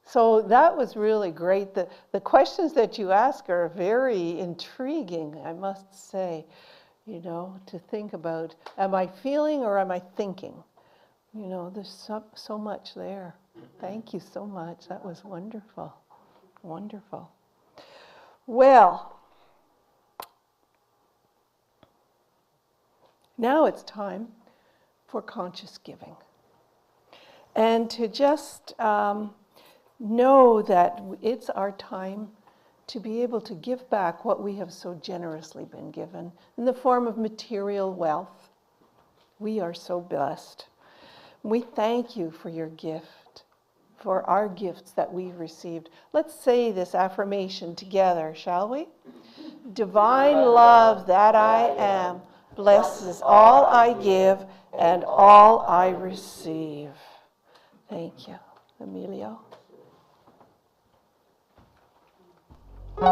So that was really great. The questions that you ask are very intriguing, I must say, you know, to think about. Am I feeling or am I thinking? You know, there's so much there. Thank you so much. That was wonderful. Wonderful. Well, now it's time for conscious giving. And to just know that it's our time to be able to give back what we have so generously been given in the form of material wealth. We are so blessed. We thank you for your gift, for our gifts that we've received. Let's say this affirmation together, shall we? Divine love that I am blesses all I give and all I receive. Thank you. Emilio? It's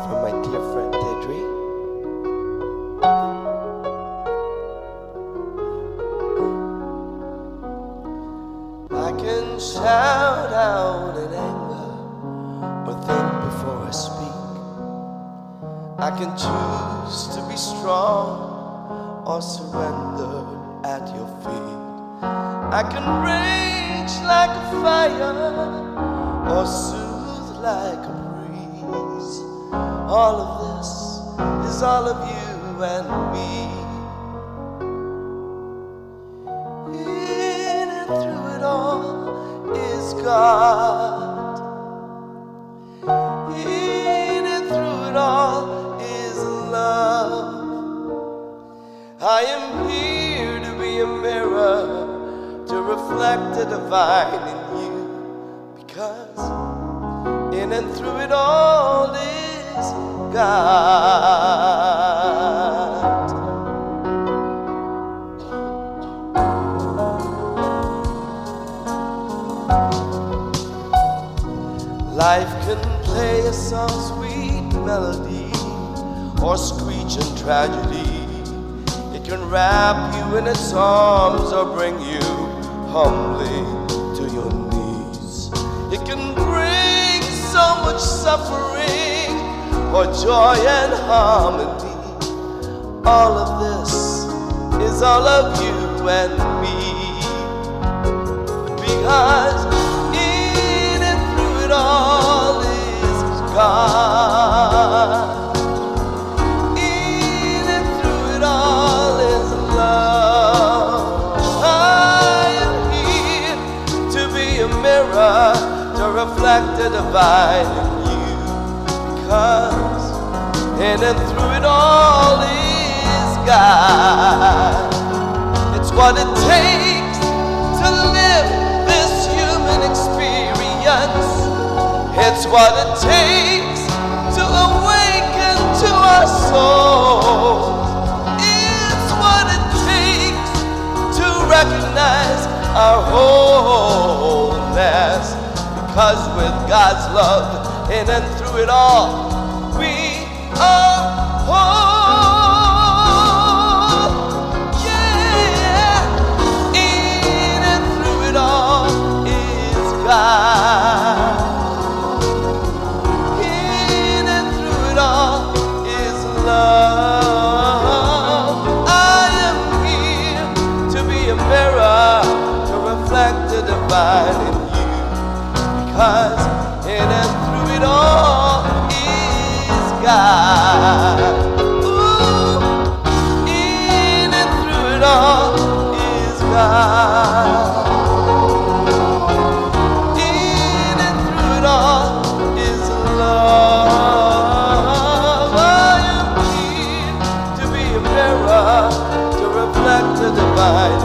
from my dear friend Deidre. I can shout out in anger or think before I speak. I can choose to be strong or surrender at your feet. I can rage like a fire or soothe like a breeze. All of this is all of you and me. In and through it all is God. In and through it all is love. I am here to be a mirror, to to reflect the divine in you, because in and through it all is God. Life can play a soft, sweet melody or screech in tragedy. It can wrap you in its arms or bring you humbly to your knees. It can bring so much suffering or joy and harmony. All of this is all of you and me, because in and through it all is God. In and through it all is love. I am here to be a mirror to reflect the divine in you, because in and through it all is God. It's what it takes to live this human experience. It's what it takes to awaken to our souls. It's what it takes to recognize our wholeness, because with God's love in and through it all, we are whole. Yeah, in and through it all is God. In and through it all is love. I am here to be a mirror to reflect the divine in you, because in and through it all is God. Ooh, in and through it all is God. In and through it all is love. I am here to be a mirror to reflect the divine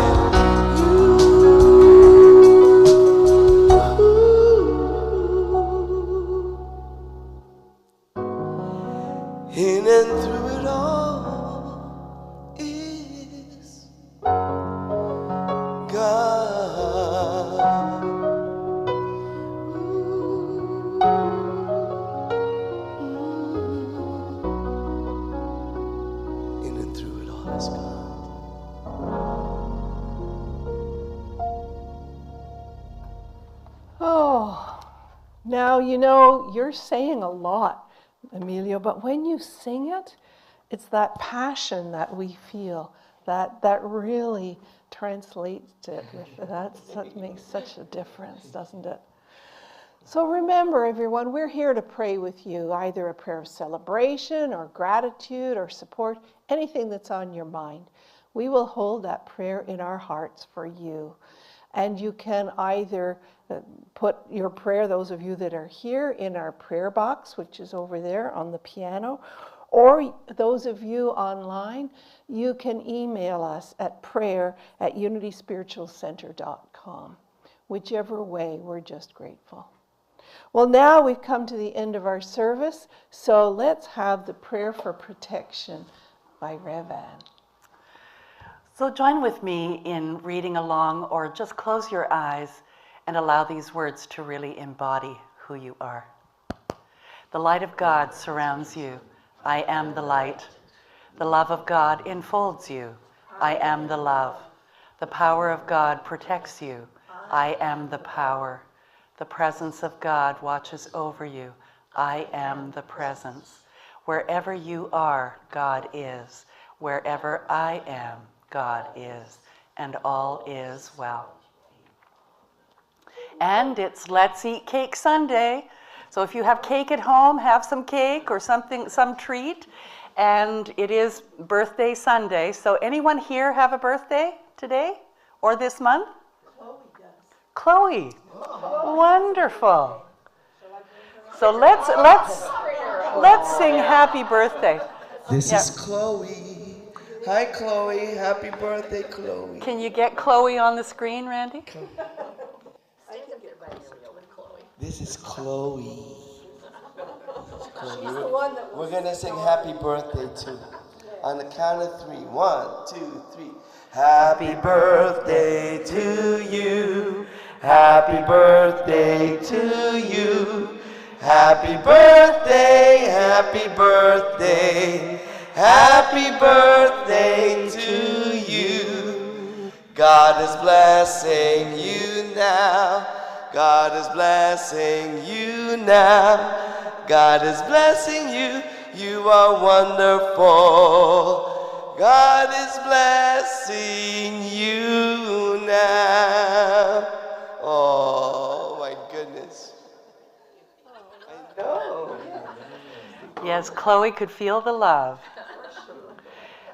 in in and through it all is God. In and through it all is God. Oh, now you know you're saying a lot, Emilio, but when you sing it, it's that passion that we feel that really translates it. That makes such a difference, doesn't it? So remember, everyone, we're here to pray with you, either a prayer of celebration or gratitude or support, anything that's on your mind. We will hold that prayer in our hearts for you. And you can either put your prayer, those of you that are here, in our prayer box, which is over there on the piano, or those of you online, you can email us at prayer@unityspiritualcenter.com. Whichever way, we're just grateful. Well, now we've come to the end of our service, so let's have the prayer for protection by Rev Ann. So join with me in reading along, or just close your eyes and allow these words to really embody who you are. The light of God surrounds you. I am the light. The love of God enfolds you. I am the love. The power of God protects you. I am the power. The presence of God watches over you. I am the presence. Wherever you are, God is. Wherever I am, God is. And all is well. And it's Let's Eat Cake Sunday. So if you have cake at home, have some cake or something, some treat. And it is birthday Sunday. So anyone here have a birthday today or this month? Chloe does. Chloe. Wonderful. So let's sing happy birthday. This is Chloe. Hi, Chloe. Happy birthday, Chloe. Can you get Chloe on the screen, Randy? This is Chloe. We're going to sing happy birthday to on the count of 3. 1, 2, 3. Happy birthday to you. Happy birthday to you. Happy birthday, happy birthday. Happy birthday to you. God is blessing you now. God is blessing you now. God is blessing you. You are wonderful. God is blessing you now. Oh my goodness. I know. Yes, Chloe could feel the love.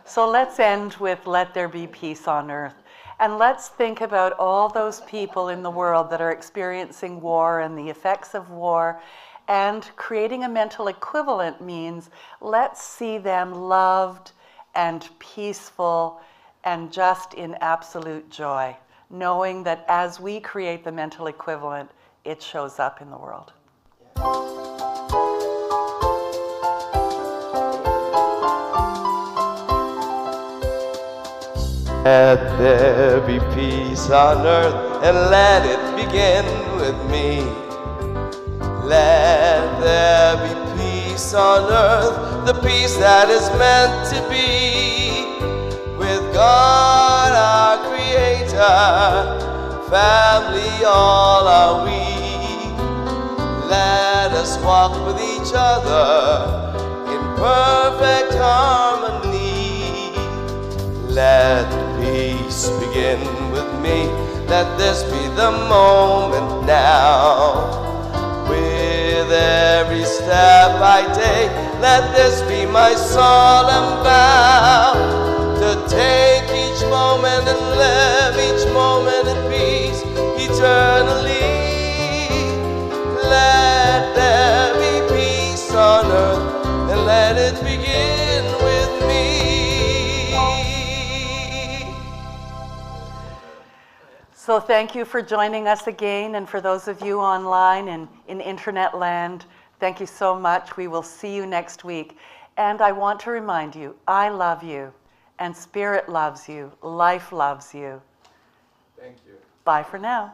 So let's end with let there be peace on earth. And let's think about all those people in the world that are experiencing war and the effects of war. And creating a mental equivalent means let's see them loved and peaceful and just in absolute joy, knowing that as we create the mental equivalent, it shows up in the world. Let there be peace on earth, and let it begin with me. Let there be peace on earth, the peace that is meant to be. With God our Creator, family all are we. Let us walk with each other in perfect harmony. Let peace begin with me. Let this be the moment now. With every step I take, let this be my solemn vow. To take each moment and live each moment in peace eternally. Let there be peace on earth, and let it begin with me. So thank you for joining us again, and for those of you online and in internet land, thank you so much. We will see you next week. And I want to remind you, I love you, and Spirit loves you, life loves you. Thank you. Bye for now.